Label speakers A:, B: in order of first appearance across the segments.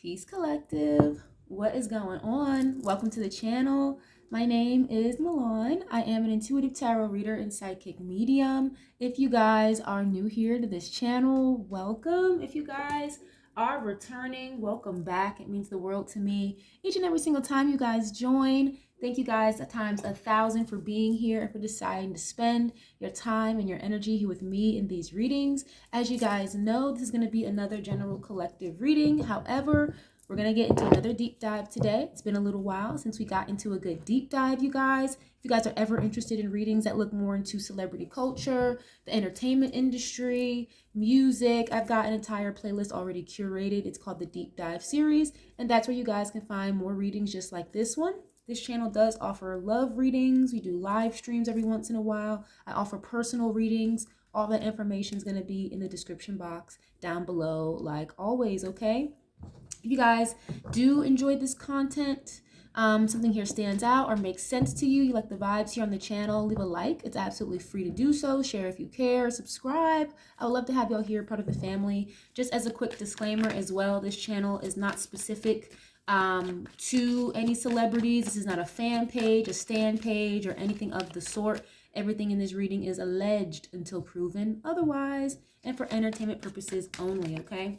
A: Peace Collective. What is going on? Welcome to the channel. My name is Milan. I am an intuitive tarot reader and psychic medium. If you guys are new here to this channel, welcome. If you guys are returning, welcome back. It means the world to me. Each and every single time you guys join, thank you guys times 1,000 for being here and for deciding to spend your time and your energy here with me in these readings. As you guys know, this is going to be another general collective reading. However, we're going to get into another deep dive today. It's been a little while since we got into a good deep dive, you guys. If you guys are ever interested in readings that look more into celebrity culture, the entertainment industry, music, I've got an entire playlist already curated. It's called the Deep Dive series, and that's where you guys can find more readings just like this one. This channel does offer love readings. We do live streams every once in a while. I offer personal readings. All that information is going to be in the description box down below, like always, okay? If you guys do enjoy this content, something here stands out or makes sense to you, you like the vibes here on the channel, leave a like. It's absolutely free to do so. Share if you care, subscribe. I would love to have y'all here, part of the family. Just as a quick disclaimer as well, this channel is not specific to any celebrities. This is not a fan page, a stan page, or anything of the sort. Everything in this reading is alleged until proven otherwise, and for entertainment purposes only, okay?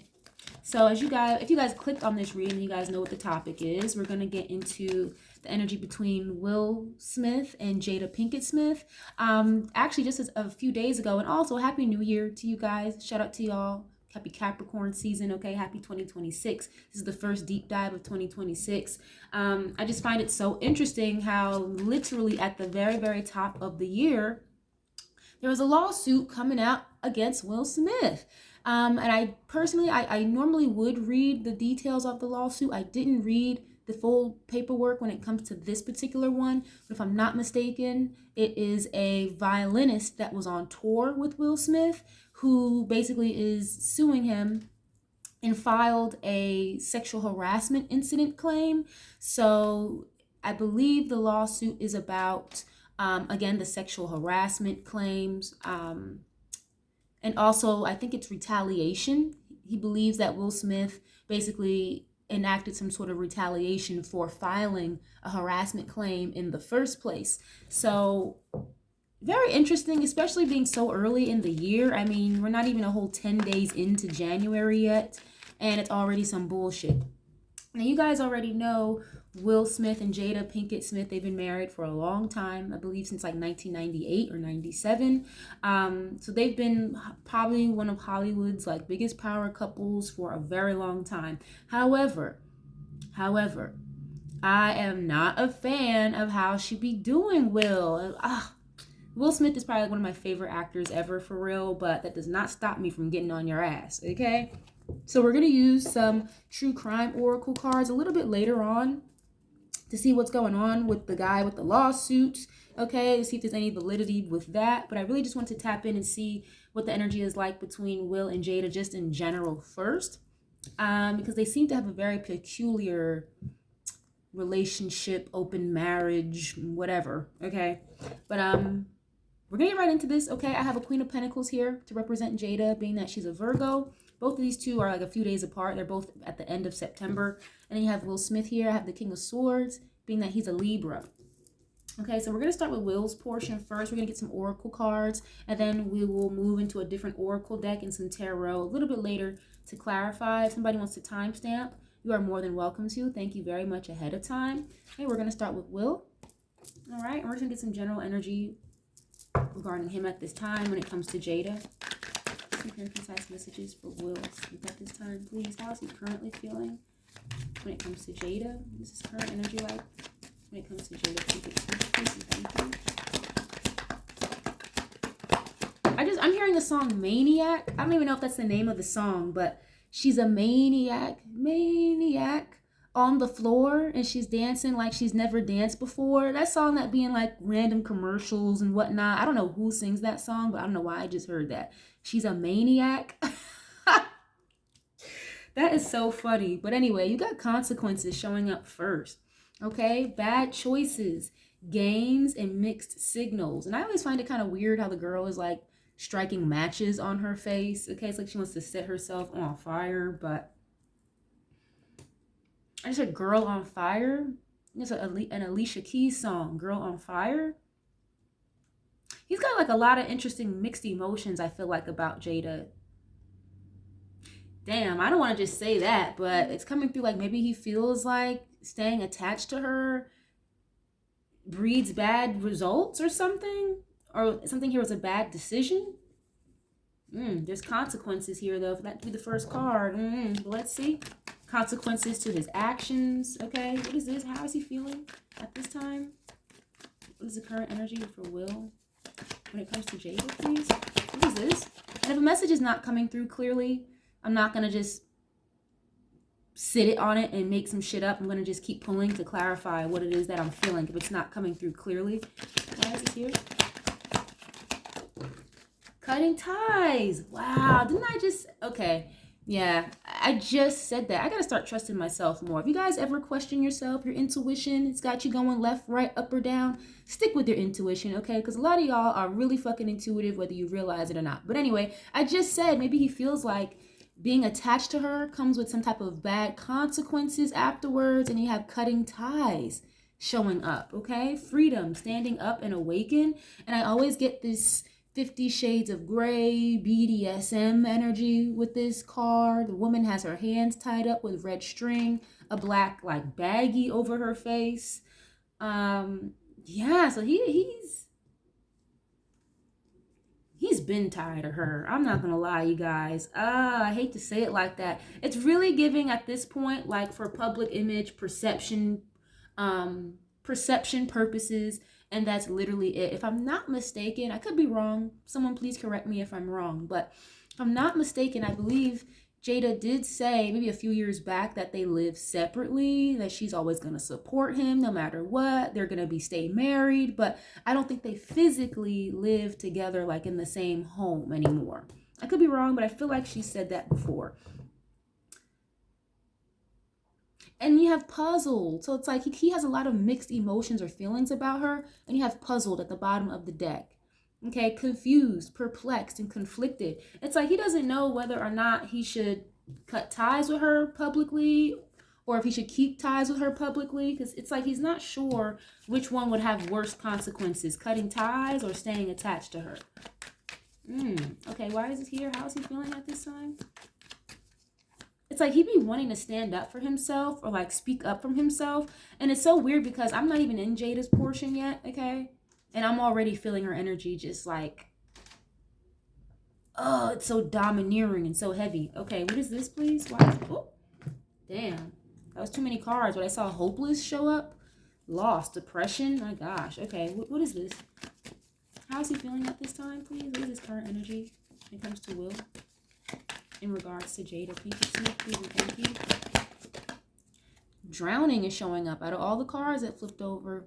A: So if you guys clicked on this reading, you guys know what the topic is. We're going to get into the energy between Will Smith and Jada Pinkett Smith. Actually, just as a few days ago, and also Happy New Year to you guys. Shout out to y'all. Happy Capricorn season, okay? Happy 2026. This is the first deep dive of 2026. I just find it so interesting how literally at the very, very top of the year, there was a lawsuit coming out against Will Smith. And I personally, I normally would read the details of the lawsuit. I didn't read the full paperwork when it comes to this particular one. But if I'm not mistaken, it is a violinist that was on tour with Will Smith who basically is suing him and filed a sexual harassment incident claim. So I believe the lawsuit is about, again, the sexual harassment claims. And also, I think it's retaliation. He believes that Will Smith basically enacted some sort of retaliation for filing a harassment claim in the first place. So very interesting, especially being so early in the year. I mean, we're not even a whole 10 days into January yet, and it's already some bullshit. Now, you guys already know Will Smith and Jada Pinkett Smith. They've been married for a long time, I believe since like 1998 or 97. So they've been probably one of Hollywood's like biggest power couples for a very long time. However, I am not a fan of how she be doing Will. Will Smith is probably like one of my favorite actors ever, for real, but that does not stop me from getting on your ass, okay? So we're going to use some true crime oracle cards a little bit later on to see what's going on with the guy with the lawsuit, okay, to see if there's any validity with that. But I really just want to tap in and see what the energy is like between Will and Jada just in general first, because they seem to have a very peculiar relationship, open marriage, whatever, okay? But we're gonna get right into this, okay? I have a Queen of Pentacles here to represent Jada, being that she's a Virgo. Both of these two are like a few days apart. They're both at the end of September. And then you have Will Smith here. I have the King of Swords, being that he's a Libra. Okay, so we're going to start with Will's portion first. We're going to get some oracle cards, and then we will move into a different oracle deck and some tarot a little bit later to clarify. If somebody wants to timestamp, you are more than welcome to. Thank you very much ahead of time. Okay, we're going to start with Will. All right, and we're just going to get some general energy regarding him at this time when it comes to Jada. Some clear, concise messages for Will Smith at this time, please. How is he currently feeling when it comes to Jada? This is current energy like when it comes to Jada. I'm hearing the song Maniac. I don't even know if that's the name of the song, but she's a maniac on the floor, and she's dancing like she's never danced before. That song that be in like random commercials and whatnot. I don't know who sings that song, but I don't know why I just heard that. She's a maniac. That is so funny. But anyway, you got consequences showing up first. Okay, bad choices, games, and mixed signals. And I always find it kind of weird how the girl is like striking matches on her face. Okay, it's like she wants to set herself on fire, but I just heard Girl on Fire. It's an Alicia Keys song, Girl on Fire. He's got like a lot of interesting mixed emotions, I feel like, about Jada. Damn, I don't want to just say that, but it's coming through like maybe he feels like staying attached to her breeds bad results or something. Or something here was a bad decision. There's consequences here, though. If that could be the first card. Let's see. Consequences to his actions. Okay, what is this? How is he feeling at this time? What is the current energy for Will when it comes to Jada, please? What is this? And if a message is not coming through clearly, I'm not going to just sit it on it and make some shit up. I'm going to just keep pulling to clarify what it is that I'm feeling if it's not coming through clearly. Why is it here? Cutting ties. Wow. Didn't I just... Okay. Yeah. I just said that. I got to start trusting myself more. If you guys ever question yourself, your intuition, it's got you going left, right, up, or down, stick with your intuition, okay? Because a lot of y'all are really fucking intuitive, whether you realize it or not. But anyway, I just said maybe he feels like being attached to her comes with some type of bad consequences afterwards, and you have cutting ties showing up, okay? Freedom, standing up and awaken. And I always get this 50 Shades of Grey, BDSM energy with this card. The woman has her hands tied up with red string, a black like baggie over her face. Yeah, so he's been tired of her. I'm not gonna lie, you guys. I hate to say it like that. It's really giving at this point, like for public image perception, perception purposes. And that's literally it. If I'm not mistaken, I could be wrong. Someone please correct me if I'm wrong. But if I'm not mistaken, I believe Jada did say maybe a few years back that they live separately, that she's always going to support him no matter what. They're going to stay married. But I don't think they physically live together like in the same home anymore. I could be wrong, but I feel like she said that before. And you have puzzled. So it's like he has a lot of mixed emotions or feelings about her. And you have puzzled at the bottom of the deck. Okay, confused, perplexed, and conflicted. It's like he doesn't know whether or not he should cut ties with her publicly or if he should keep ties with her publicly. Because it's like he's not sure which one would have worse consequences, cutting ties or staying attached to her. Okay, why is it here? How is he feeling at this time? It's like he'd be wanting to stand up for himself or like speak up from himself. And it's so weird because I'm not even in Jada's portion yet, okay? And I'm already feeling her energy just like, oh, it's so domineering and so heavy. Okay, what is this, please? Why is it? Oh, damn. That was too many cards. But I saw hopeless show up. Lost, depression. My gosh. Okay, what is this? How is he feeling at this time, please? What is his current energy when it comes to Will? In regards to Jada Pinkett, please and thank you. Drowning is showing up. Out of all the cards that flipped over,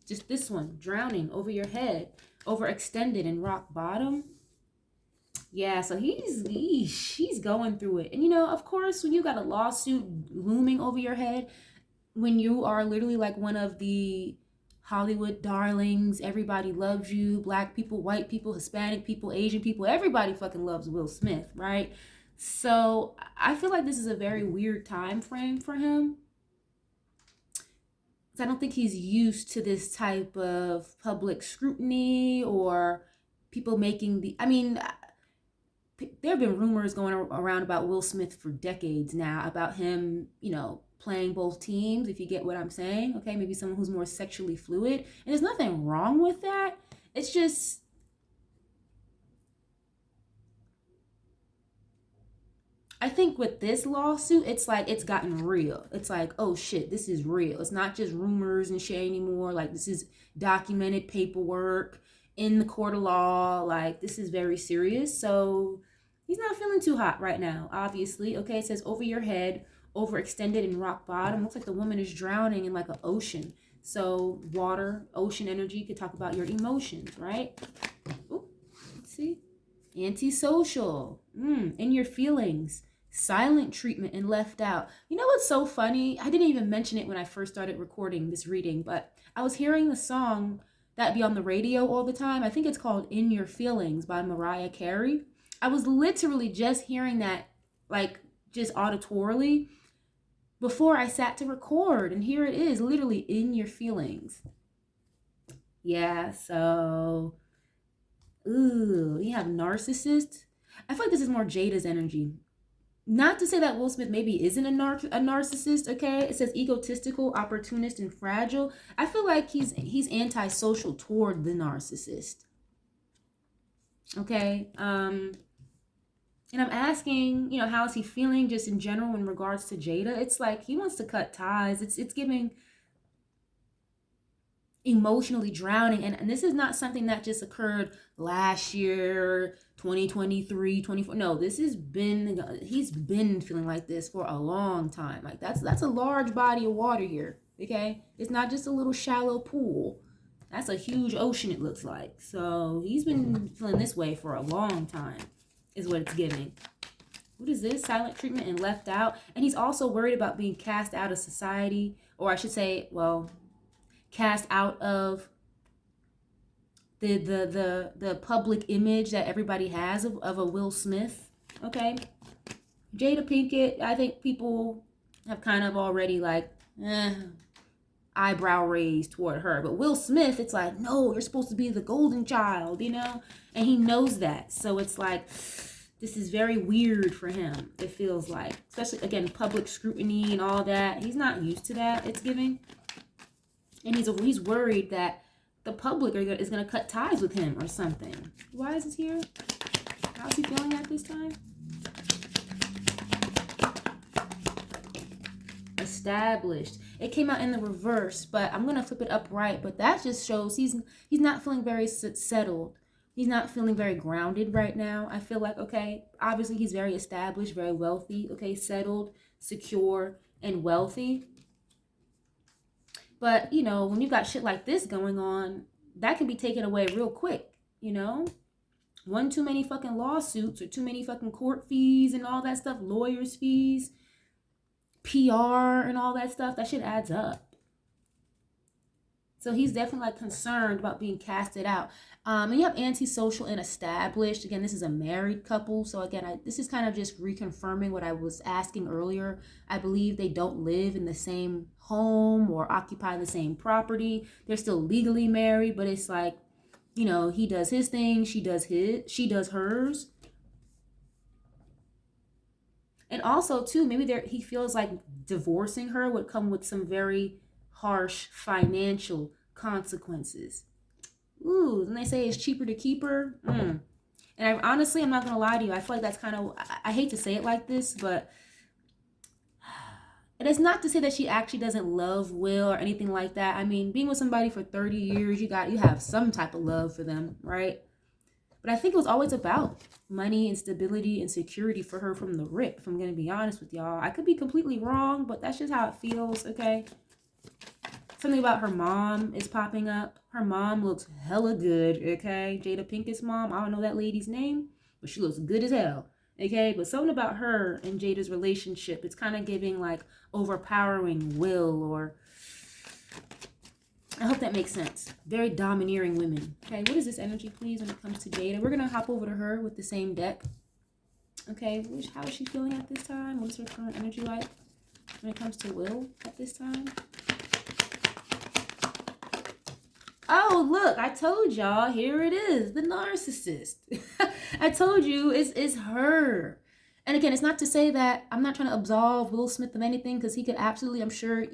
A: just this one, drowning over your head, overextended and rock bottom. Yeah, so he's going through it. And you know, of course, when you got a lawsuit looming over your head, when you are literally like one of the Hollywood darlings, everybody loves you, black people, white people, Hispanic people, Asian people, everybody fucking loves Will Smith, right? So I feel like this is a very weird time frame for him. I don't think he's used to this type of public scrutiny or people making the... I mean, there have been rumors going around about Will Smith for decades now about him, you know, playing both teams, if you get what I'm saying. Okay, maybe someone who's more sexually fluid. And there's nothing wrong with that. It's just... I think with this lawsuit, it's like it's gotten real. It's like, oh shit, this is real. It's not just rumors and shit anymore. Like, this is documented paperwork in the court of law. Like, this is very serious. So he's not feeling too hot right now, obviously. Okay, it says over your head, overextended and rock bottom. Looks like the woman is drowning in like an ocean. So water, ocean energy, could talk about your emotions, right? Ooh, let's see. Antisocial, in your feelings. Silent treatment and left out. You know what's so funny? I didn't even mention it when I first started recording this reading, but I was hearing the song that be on the radio all the time. I think it's called In Your Feelings by Mariah Carey. I was literally just hearing that, like, just auditorily. before I sat to record, and here it is, literally in your feelings. Yeah, so, ooh, you have narcissist. I feel like this is more Jada's energy. Not to say that Will Smith maybe isn't a narcissist, okay? It says egotistical, opportunist, and fragile. I feel like he's antisocial toward the narcissist. Okay? And I'm asking, how is he feeling just in general in regards to Jada? It's like he wants to cut ties. It's giving emotionally drowning. And this is not something that just occurred last year, 2023, 24. No, he's been feeling like this for a long time. Like that's a large body of water here. Okay? It's not just a little shallow pool. That's a huge ocean, it looks like. So he's been feeling this way for a long time, is what it's giving. What is this? Silent treatment and left out. And he's also worried about being cast out of society, or I should say, well, cast out of the public image that everybody has of a Will Smith. Okay. Jada Pinkett, I think people have kind of already like eyebrow raised toward her. But Will Smith, it's like, no, you're supposed to be the golden child, and he knows that. So it's like, this is very weird for him, it feels like. Especially, again, public scrutiny and all that. He's not used to that, it's giving. And he's worried that the public is going to cut ties with him or something. Why is this here? How's he feeling at this time? Established. It came out in the reverse, but I'm going to flip it upright. But that just shows he's not feeling very settled. He's not feeling very grounded right now. I feel like, okay, obviously he's very established, very wealthy, okay, settled, secure, and wealthy. But, when you've got shit like this going on, that can be taken away real quick, One too many fucking lawsuits or too many fucking court fees and all that stuff, lawyers' fees, PR and all that stuff, that shit adds up. So he's definitely like concerned about being casted out. And you have antisocial and established. Again, this is a married couple. So again, this is kind of just reconfirming what I was asking earlier. I believe they don't live in the same home or occupy the same property. They're still legally married, but it's like, he does his thing, she does hers. And also too, maybe he feels like divorcing her would come with some very harsh financial consequences. Ooh, and they say it's cheaper to keep her. And I'm not gonna lie to you, I feel like that's kind of, I hate to say it like this, but and it's not to say that she actually doesn't love Will or anything like that. I mean, being with somebody for 30 years, you have some type of love for them, right? But I think it was always about money and stability and security for her from the rip, if I'm going to be honest with y'all. I could be completely wrong, but that's just how it feels, okay? Something about her mom is popping up. Her mom looks hella good, okay? Jada Pinkett's mom, I don't know that lady's name, but she looks good as hell, okay? But something about her and Jada's relationship, it's kind of giving like overpowering Will, or I hope that makes sense. Very domineering women. Okay, what is this energy, please, when it comes to Jada? We're going to hop over to her with the same deck. Okay, how is she feeling at this time? What's her current energy like when it comes to Will at this time? Oh, look, I told y'all, here it is, the narcissist. I told you, it's her. And again, it's not to say that I'm not trying to absolve Will Smith of anything, because he could absolutely, I'm sure,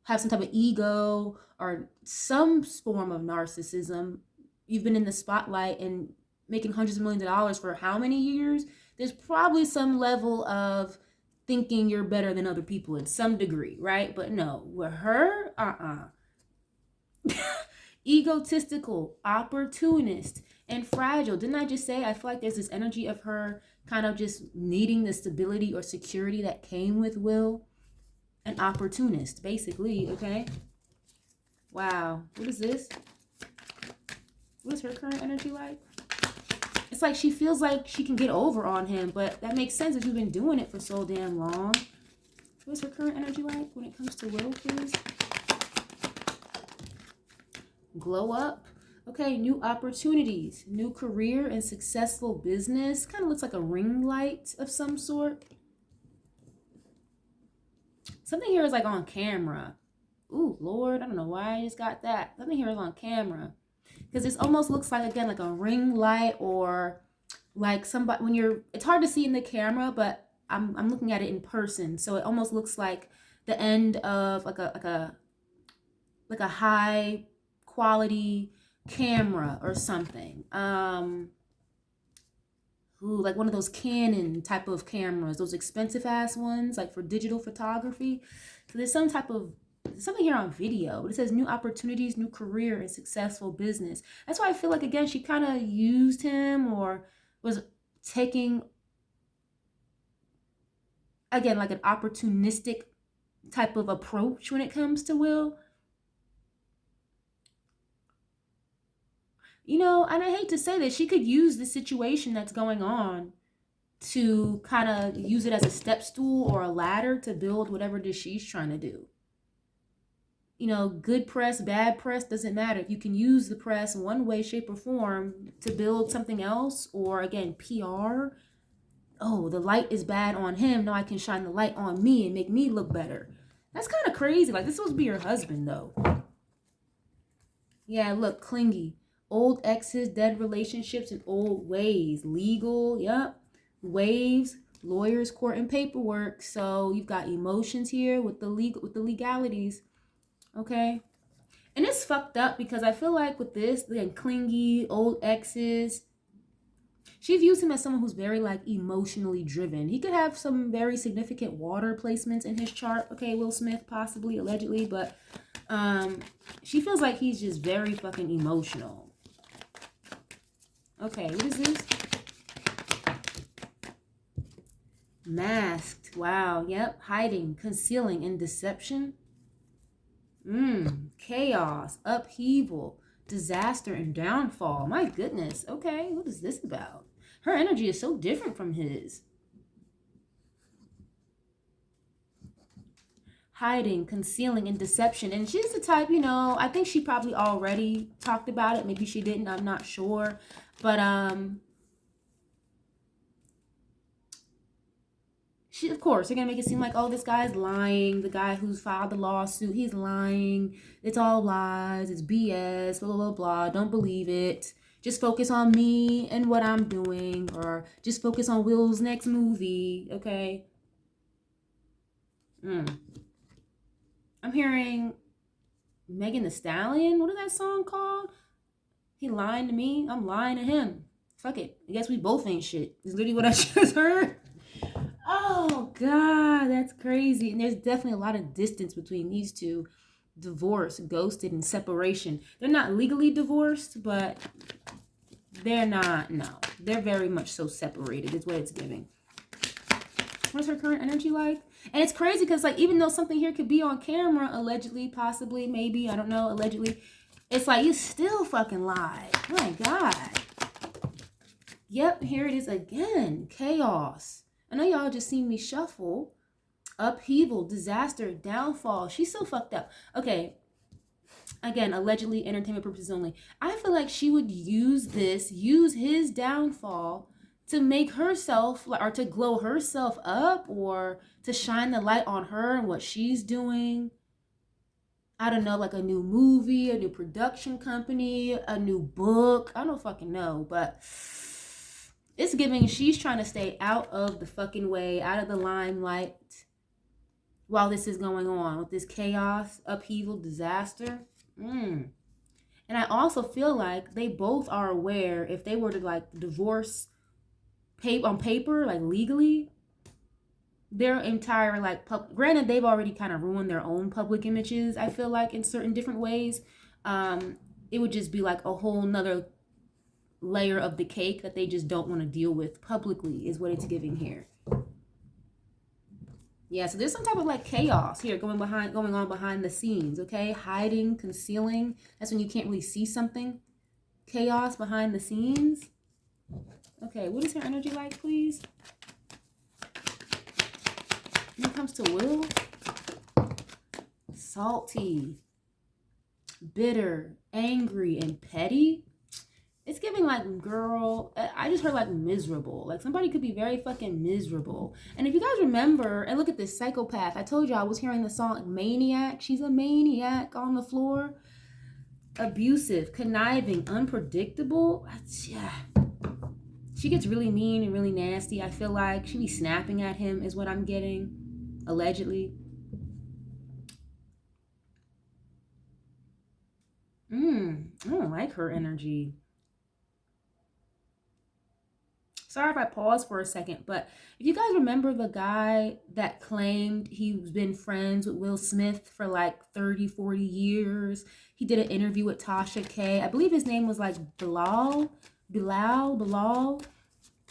A: have some type of ego or some form of narcissism. You've been in the spotlight and making hundreds of millions of dollars for how many years? There's probably some level of thinking you're better than other people in some degree, right? But no, with her, egotistical, opportunist, and fragile. Didn't I just say I feel like there's this energy of her kind of just needing the stability or security that came with Will? An opportunist, basically, okay? Wow. What is this? What is her current energy like? It's like she feels like she can get over on him, but that makes sense if you've been doing it for so damn long. What's her current energy like when it comes to Will, please? Glow up. Okay, new opportunities, new career and successful business. Kind of looks like a ring light of some sort. Something here is like on camera. Ooh, Lord, I don't know why I just got that. Something here is on camera. Because this almost looks like, again, like a ring light, or like somebody, when you're, it's hard to see in the camera, but I'm looking at it in person. So it almost looks like the end of like a high quality camera or something. Like one of those Canon type of cameras, those expensive ass ones, like for digital photography. So there's some type of something here on video, but it says new opportunities, new career, and successful business. That's why I feel like, again, she kind of used him, or was taking, again, like an opportunistic type of approach when it comes to Will. You know, and I hate to say this, she could use the situation that's going on to kind of use it as a step stool or a ladder to build whatever it is she's trying to do. You know, good press, bad press, doesn't matter. You can use the press in one way, shape, or form to build something else, or again, PR. Oh, the light is bad on him. Now I can shine the light on me and make me look better. That's kind of crazy. Like, this is supposed to be your husband, though. Yeah, look, clingy. Old exes, dead relationships, and old ways. Legal, yep. Waves, lawyers, court, and paperwork. So you've got emotions here with the legalities. Okay. And it's fucked up because I feel like with this, the clingy, old exes, she views him as someone who's very like emotionally driven. He could have some very significant water placements in his chart. Okay, Will Smith, possibly, allegedly, but she feels like he's just very fucking emotional. Okay, what is this? Masked. Wow. Yep. Hiding, concealing, and deception. Chaos, upheaval, disaster, and downfall. My goodness. Okay, what is this about? Her energy is so different from his. Hiding, concealing, and deception. And she's the type, you know, I think she probably already talked about it. Maybe she didn't. I'm not sure. But she, of course, they're gonna make it seem like, oh, this guy's lying. The guy who's filed the lawsuit, he's lying. It's all lies. It's BS. Blah, blah, blah, blah. Don't believe it. Just focus on me and what I'm doing, or just focus on Will's next movie. Okay. I'm hearing Megan Thee Stallion. What is that song called? He lying to me. I'm lying to him. Fuck it. I guess we both ain't shit. Is literally what I just heard. Oh, God, that's crazy. And there's definitely a lot of distance between these two. Divorce, ghosted, and separation. They're not legally divorced, but they're not, no. They're very much so separated is what it's giving. What's her current energy like? And it's crazy because, like, even though something here could be on camera, allegedly, possibly, maybe, I don't know, allegedly, it's like, you still fucking lied. My God. Yep, here it is again. Chaos. I know y'all just seen me shuffle. Upheaval, disaster, downfall. She's so fucked up. Okay. Again, allegedly, entertainment purposes only. I feel like she would use his downfall to make herself, or to glow herself up, or to shine the light on her and what she's doing. I don't know, like a new movie, a new production company, a new book. I don't fucking know, but it's giving she's trying to stay out of the fucking way, out of the limelight while this is going on with this chaos, upheaval, disaster. And I also feel like they both are aware if they were to like divorce on paper, like legally, their entire like granted they've already kind of ruined their own public images, I feel like, in certain different ways. It would just be like a whole nother layer of the cake that they just don't want to deal with publicly, is what it's giving here. Yeah, so there's some type of like chaos here going on behind the scenes. Okay, hiding, concealing, that's when you can't really see something. Chaos behind the scenes. Okay, what is her energy like, please? When it comes to Will, salty, bitter, angry, and petty. It's giving giving like, girl, I just heard like miserable. Like somebody could be very fucking miserable. And if you guys remember, and look at this psychopath. I told you I was hearing the song Maniac. She's a maniac on the floor. Abusive, conniving, unpredictable. Yeah. She gets really mean and really nasty. I feel like she be snapping at him is what I'm getting. Allegedly. I don't like her energy. Sorry if I pause for a second, but if you guys remember the guy that claimed he's been friends with Will Smith for like 30, 40 years. He did an interview with Tasha K. I believe his name was like Bilal.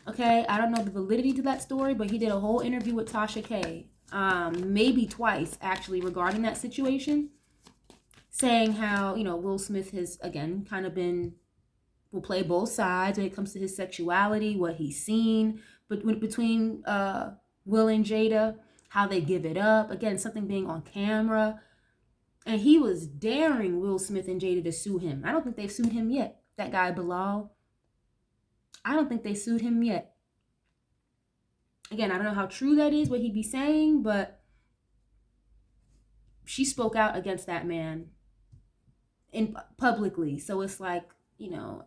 A: Okay, I don't know the validity to that story, but he did a whole interview with Tasha K. Maybe twice actually regarding that situation, saying how, you know, Will Smith has again kind of will play both sides when it comes to his sexuality, what he's seen, but between Will and Jada, how they give it up, again, something being on camera. And he was daring Will Smith and Jada to sue him. I don't think they've sued him yet. That guy Bilal, I don't think they sued him yet. Again, I don't know how true that is, what he'd be saying, but she spoke out against that man publicly. So it's like, you know,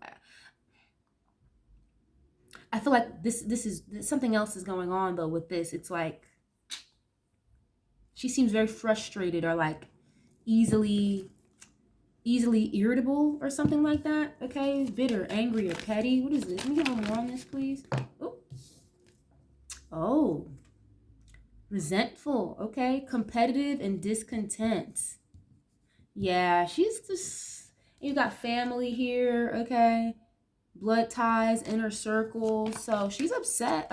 A: I feel like this is something else is going on though with this. It's like she seems very frustrated or like easily irritable or something like that. Okay, bitter, angry, or petty. What is this? Let me get more on this, please. Oh, resentful. Okay, competitive and discontent. Yeah, she's just, you got family here. Okay, blood ties, inner circle. So she's upset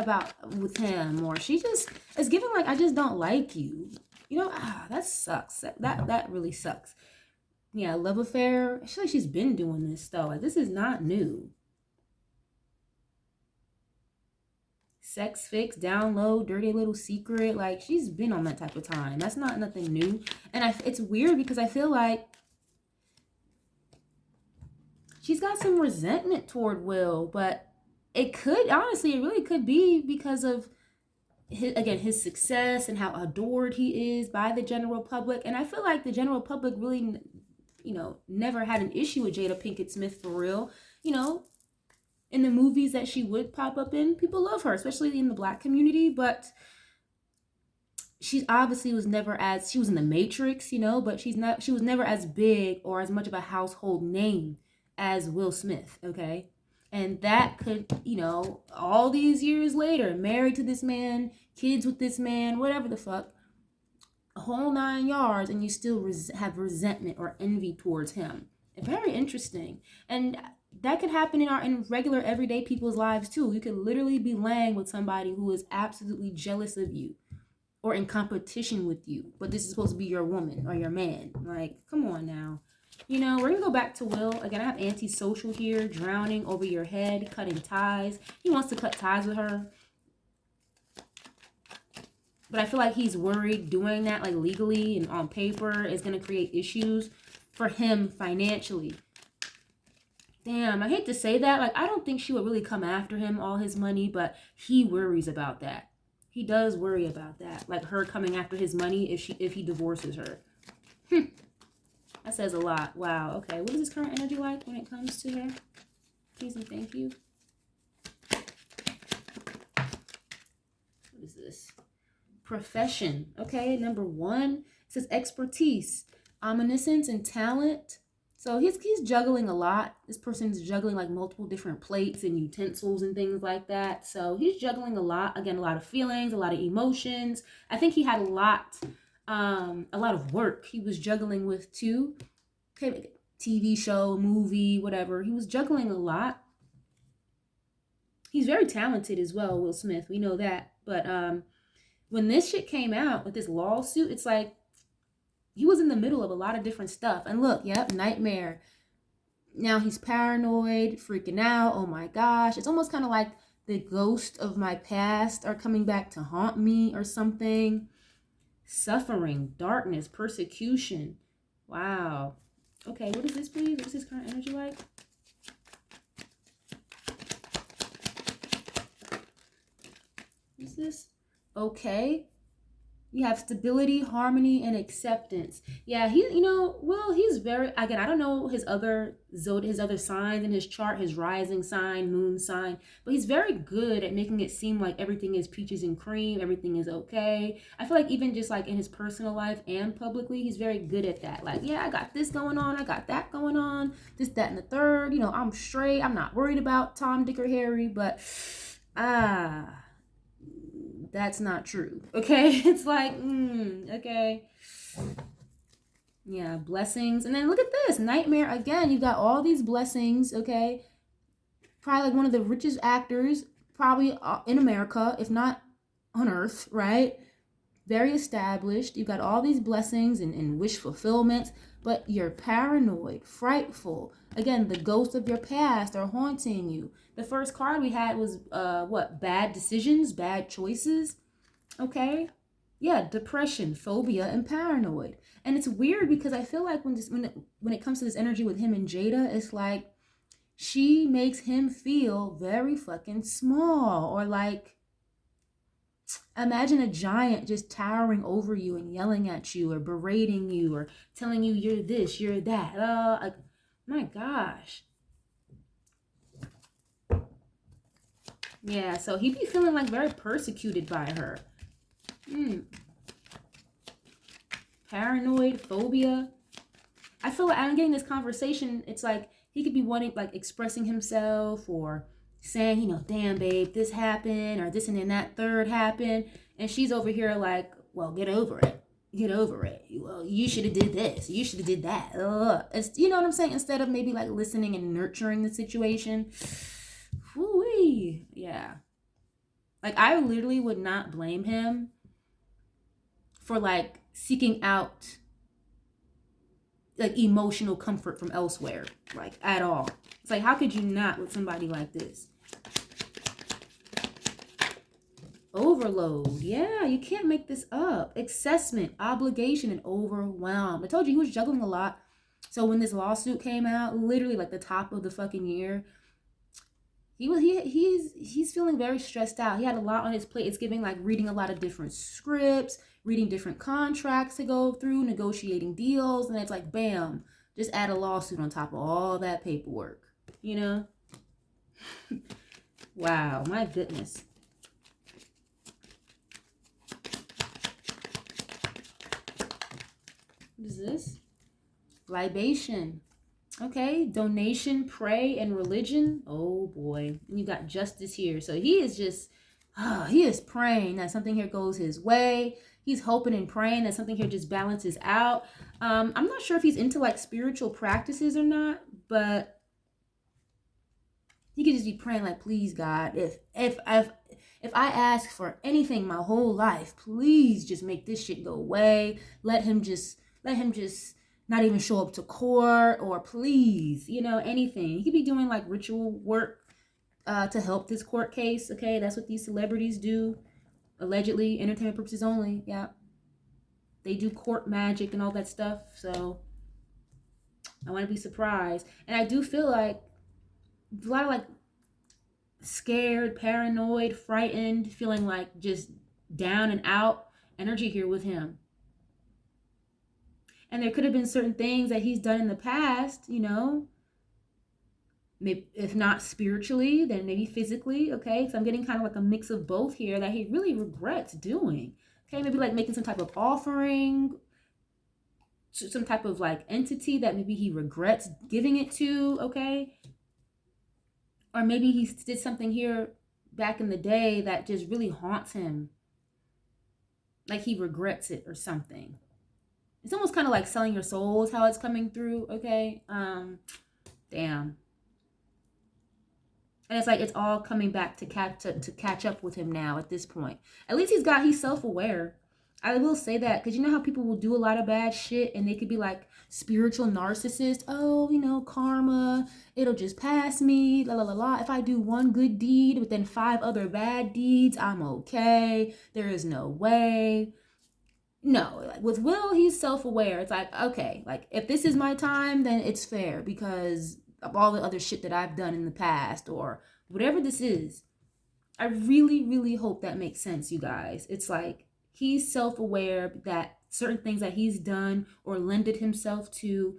A: with him, or she just is giving like, I just don't like you. You know, that sucks. That really sucks. Yeah, love affair. I feel like she's been doing this though. Like this is not new. Sex fix, download, dirty little secret. Like she's been on that type of time. That's not nothing new. And it's weird because I feel like she's got some resentment toward Will, but it could, honestly, it really could be because of his success and how adored he is by the general public. And I feel like the general public really, you know, never had an issue with Jada Pinkett Smith for real. You know, in the movies that she would pop up in, people love her, especially in the Black community. But she obviously was never as, she was in the Matrix, you know, but she was never as big or as much of a household name as Will Smith, okay? And that could, you know, all these years later, married to this man, kids with this man, whatever the fuck, a whole 9 yards, and you still have resentment or envy towards him. Very interesting. And that could happen in regular everyday people's lives too. You could literally be laying with somebody who is absolutely jealous of you or in competition with you, but this is supposed to be your woman or your man. Like, come on now. You know, we're gonna go back to Will. Again, I have antisocial here, drowning over your head, cutting ties. He wants to cut ties with her. But I feel like he's worried doing that, like legally and on paper, is gonna create issues for him financially. Damn, I hate to say that. Like, I don't think she would really come after him, all his money, but he worries about that. He does worry about that. Like her coming after his money if he divorces her. That says a lot. Wow. Okay. What is his current energy like when it comes to her? Please and thank you. What is this? Profession. Okay. Number 1. It says expertise, omniscience, and talent. So he's juggling a lot. This person's juggling like multiple different plates and utensils and things like that. So he's juggling a lot. Again, a lot of feelings, a lot of emotions. I think he had a lot of work he was juggling with too. Okay, TV show, movie, whatever. He was juggling a lot. He's very talented as well, Will Smith. We know that. But when this shit came out with this lawsuit, it's like he was in the middle of a lot of different stuff. And look, yep, nightmare. Now he's paranoid, freaking out. Oh my gosh. It's almost kind of like the ghost of my past are coming back to haunt me or something. Suffering, darkness, persecution. Wow. Okay, what is this, please? What's his current energy like? What is this? Okay. You have stability, harmony, and acceptance. Yeah, he's very, again, I don't know his other signs in his chart, his rising sign, moon sign, but he's very good at making it seem like everything is peaches and cream, everything is okay. I feel like even just like in his personal life and publicly, he's very good at that. Like, yeah, I got this going on, I got that going on, this, that, and the third. I'm straight. I'm not worried about Tom, Dick, or Harry, but that's not true. Okay. It's like, okay. Yeah, blessings. And then look at this nightmare again. You got all these blessings. Okay. Probably like one of the richest actors, probably in America, if not on earth, right? Very established. You got all these blessings and wish fulfillment, but you're paranoid, frightful. Again, the ghosts of your past are haunting you. The first card we had was bad decisions, bad choices. Okay. Yeah, depression, phobia, and paranoid. And it's weird because I feel like when it comes to this energy with him and Jada, it's like she makes him feel very fucking small, or like, imagine a giant just towering over you and yelling at you or berating you or telling you you're this, you're that. My gosh. Yeah, so he be feeling like very persecuted by her. Paranoid, phobia. I feel like I'm getting this conversation. It's like he could be wanting, like, expressing himself or saying, damn, babe, this happened or this and then that third happened. And she's over here like, well, get over it. Get over it. Well, you should have did this. You should have did that. It's, you know what I'm saying? Instead of maybe like listening and nurturing the situation. Whoo-wee. Yeah. Like, I literally would not blame him for like seeking out like emotional comfort from elsewhere, like at all. It's like, how could you not with somebody like this? Overload. Yeah, you can't make this up. Accessment, obligation, and overwhelm. I told you he was juggling a lot. So when this lawsuit came out, literally like the top of the fucking year, he's feeling very stressed out. He had a lot on his plate. It's giving like reading a lot of different scripts, reading different contracts to go through, negotiating deals, and it's like, bam, just add a lawsuit on top of all that paperwork, Wow, my goodness. What is this? Libation. Okay, donation, pray, and religion. Oh boy, and you got justice here. So he is just, he is praying that something here goes his way. He's hoping and praying that something here just balances out. I'm not sure if he's into like spiritual practices or not, but he could just be praying like, please God, if I ask for anything my whole life, please just make this shit go away. Let him just not even show up to court, or please, anything. He could be doing like ritual work to help this court case. Okay, that's what these celebrities do, allegedly, entertainment purposes only. Yeah, they do court magic and all that stuff. So I want to be surprised, and I do feel like a lot of like scared, paranoid, frightened, feeling like just down and out energy here with him. And there could have been certain things that he's done in the past, maybe if not spiritually, then maybe physically. Okay, so I'm getting kind of like a mix of both here that he really regrets doing. Okay, maybe like making some type of offering to some type of like entity that maybe he regrets giving it to. Okay, or maybe he did something here back in the day that just really haunts him, like he regrets it or something. It's almost kind of like selling your soul is how it's coming through. Okay, damn. And it's like it's all coming back to catch up with him now at this point. At least he's self-aware. I will say that, because you know how people will do a lot of bad shit and they could be like spiritual narcissists. Oh, karma, it'll just pass me, la la la la. If I do one good deed within 5 other bad deeds, I'm okay. There is no way. No, like with Will, he's self-aware. It's like, okay, like if this is my time, then it's fair because of all the other shit that I've done in the past or whatever this is. I really, really hope that makes sense, you guys. It's like he's self-aware that certain things that he's done or lended himself to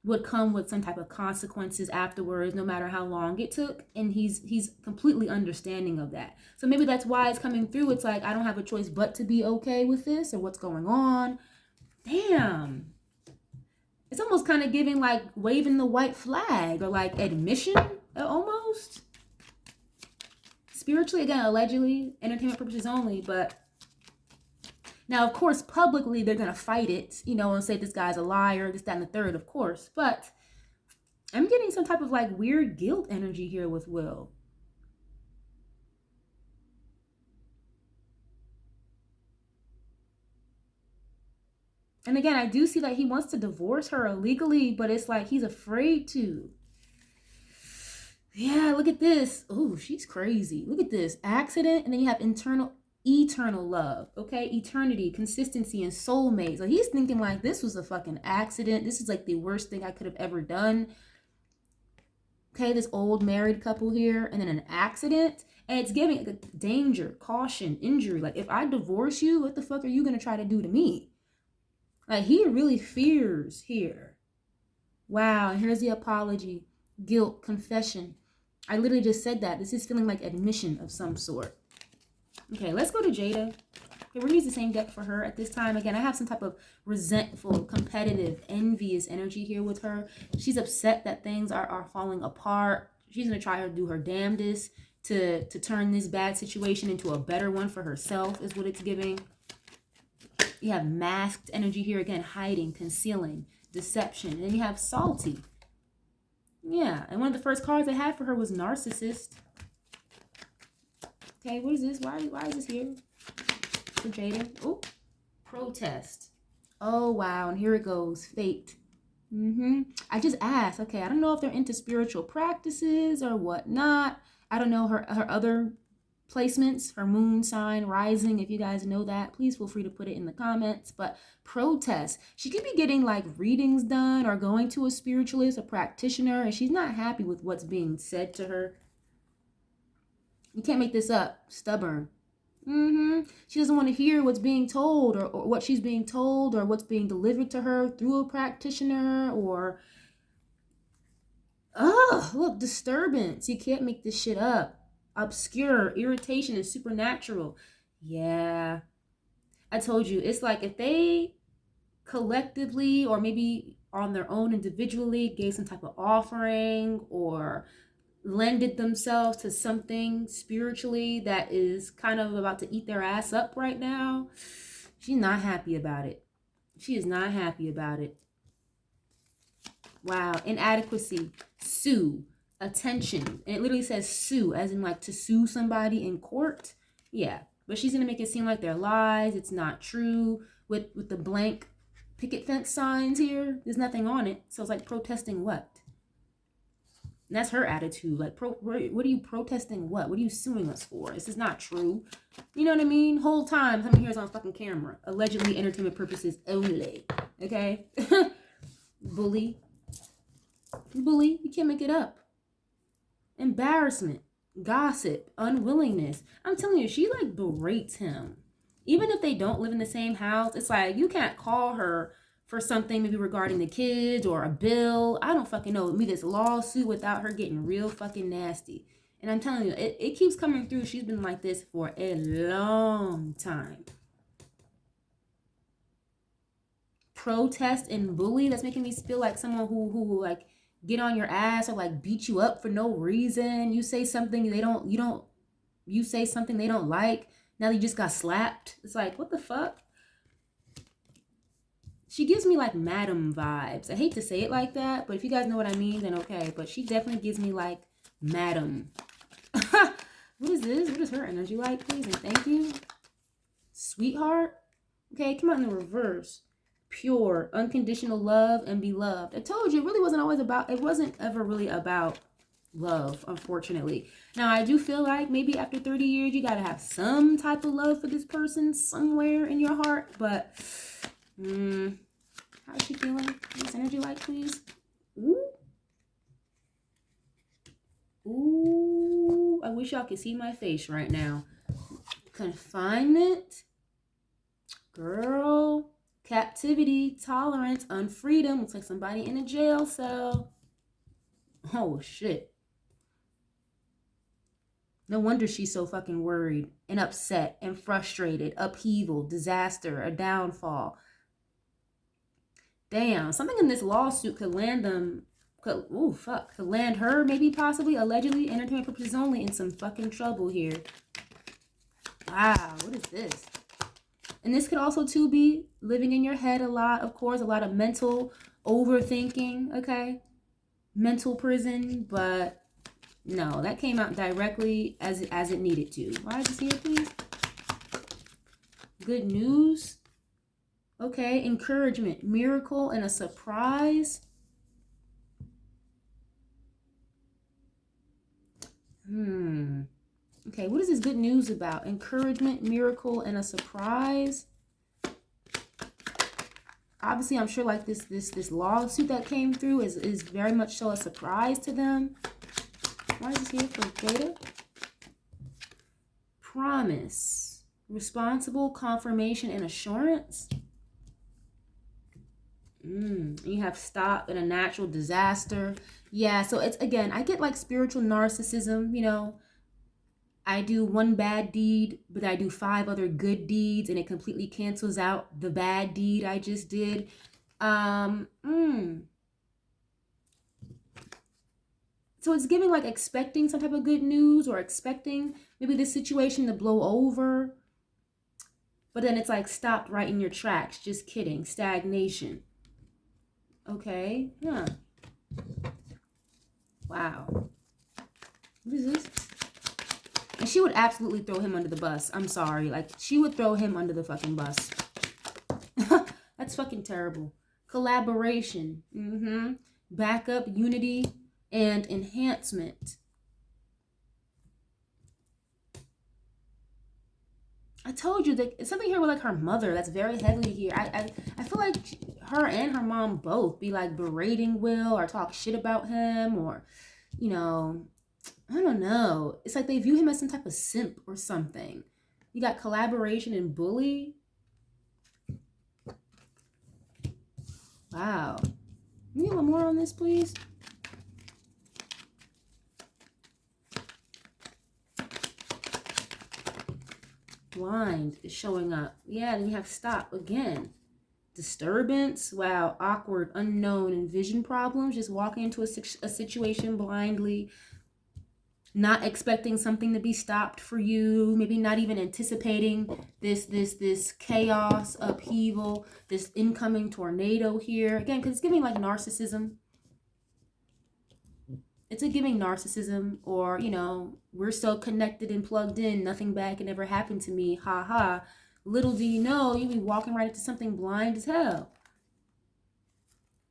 A: would come with some type of consequences afterwards, no matter how long it took. And he's completely understanding of that. So maybe that's why it's coming through. It's like, I don't have a choice but to be okay with this or what's going on. Damn. It's almost kind of giving like waving the white flag or like admission almost. Spiritually, again, allegedly, entertainment purposes only, but now, of course, publicly, they're going to fight it, you know, and say this guy's a liar, this, that, and the third, of course. But I'm getting some type of like weird guilt energy here with Will. And again, I do see that he wants to divorce her illegally, but it's like he's afraid to. Yeah, look at this. Oh, she's crazy. Look at this. Accident, and then you have eternal love, okay? Eternity, consistency, and soulmate. So he's thinking like this was a fucking accident. This is like the worst thing I could have ever done. Okay, this old married couple here, and then an accident. And it's giving like danger, caution, injury. Like, if I divorce you, what the fuck are you going to try to do to me? Like, he really fears here. Wow, and here's the apology, guilt, confession. I literally just said that. This is feeling like admission of some sort. Okay, let's go to Jada. Okay, we're going to use the same deck for her at this time. Again, I have some type of resentful, competitive, envious energy here with her. She's upset that things are falling apart. She's going to try to do her damnedest to turn this bad situation into a better one for herself, is what it's giving. You have masked energy here again, hiding, concealing, deception. And then you have salty. Yeah, and one of the first cards I had for her was narcissist. Okay, what is this? Why is this here for Jada? Oh, protest. Oh, wow, and here it goes, fate. I just asked, okay, I don't know if they're into spiritual practices or whatnot. I don't know her other placements, her moon sign, rising. If you guys know that, please feel free to put it in the comments. But protest, she could be getting like readings done or going to a spiritualist, a practitioner, and she's not happy with what's being said to her. You can't make this up. Stubborn. She doesn't want to hear what's being told or what she's being told or what's being delivered to her through a practitioner or look, disturbance. You can't make this shit up. Obscure, irritation, and supernatural. Yeah. I told you, it's like if they collectively or maybe on their own individually gave some type of offering or lended themselves to something spiritually that is kind of about to eat their ass up right now, she's not happy about it. She is not happy about it. Wow. Inadequacy. Sue. Attention. And it literally says sue, as in like to sue somebody in court. Yeah. But she's going to make it seem like they're lies. It's not true. With the blank picket fence signs here, there's nothing on it. So it's like protesting what? And that's her attitude. Like, what are you protesting? What are you suing us for? This is not true. You know what I mean? Whole time, someone here is on fucking camera. Allegedly entertainment purposes only. Okay? Bully. Bully. You can't make it up. Embarrassment. Gossip. Unwillingness. I'm telling you, she like berates him. Even if they don't live in the same house, it's like you can't call her for something maybe regarding the kids or a bill. I don't fucking know. Me this lawsuit without her getting real fucking nasty. And I'm telling you, it keeps coming through. She's been like this for a long time. Protest and bully. That's making me feel like someone who like get on your ass or like beat you up for no reason. You say something you say something they don't like. Now you just got slapped. It's like, what the fuck? She gives me like madam vibes. I hate to say it like that, but if you guys know what I mean, then okay. But she definitely gives me like madam. What is this? What is her energy like, please? And thank you. Sweetheart. Okay, come out in the reverse. Pure, unconditional love and be loved. I told you, it really wasn't ever really about love, unfortunately. Now, I do feel like maybe after 30 years, you got to have some type of love for this person somewhere in your heart, but how's she feeling? What's energy like, please? Ooh. Ooh. I wish y'all could see my face right now. Confinement. Girl. Captivity, tolerance, unfreedom. Looks like somebody in a jail cell. Oh, shit. No wonder she's so fucking worried and upset and frustrated. Upheaval, disaster, a downfall. Damn, something in this lawsuit could land them, could land her, maybe, possibly, allegedly, entertainment purposes only, in some fucking trouble here. Wow, what is this? And this could also, too, be living in your head a lot, of course, a lot of mental overthinking, okay? Mental prison, but no, that came out directly as it needed to. Why is this here, please? Good news. Okay, encouragement, miracle, and a surprise. Okay, what is this good news about? Encouragement, miracle, and a surprise. Obviously, I'm sure like this lawsuit that came through is very much so a surprise to them. Why is this here for Jada? Promise, responsible, confirmation, and assurance. You have stop in a natural disaster. Yeah, so it's, again, I get like spiritual narcissism, you know. I do one bad deed, but I do 5 other good deeds, and it completely cancels out the bad deed I just did. So it's giving like expecting some type of good news, or expecting maybe this situation to blow over. But then it's like stopped right in your tracks. Just kidding. Stagnation. Okay. Huh. Wow. What is this? And she would absolutely throw him under the bus. I'm sorry. Like, she would throw him under the fucking bus. That's fucking terrible. Collaboration. Backup, unity, and enhancement. I told you that it's something here with like her mother that's very heavily here. I feel like her and her mom both be like berating Will or talk shit about him, or, you know, I don't know. It's like they view him as some type of simp or something. You got collaboration and bully. Wow. Can you get more on this, please? Blind is showing up. Yeah, then you have stop again. Disturbance. Wow. Awkward, unknown, and vision problems. Just walking into a situation blindly. Not expecting something to be stopped for you. Maybe not even anticipating this chaos, upheaval, this incoming tornado here. Again, because it's giving like narcissism. It's a giving narcissism, or, you know, we're so connected and plugged in, nothing bad can ever happen to me. Ha ha. Little do you know, you'll be walking right into something blind as hell.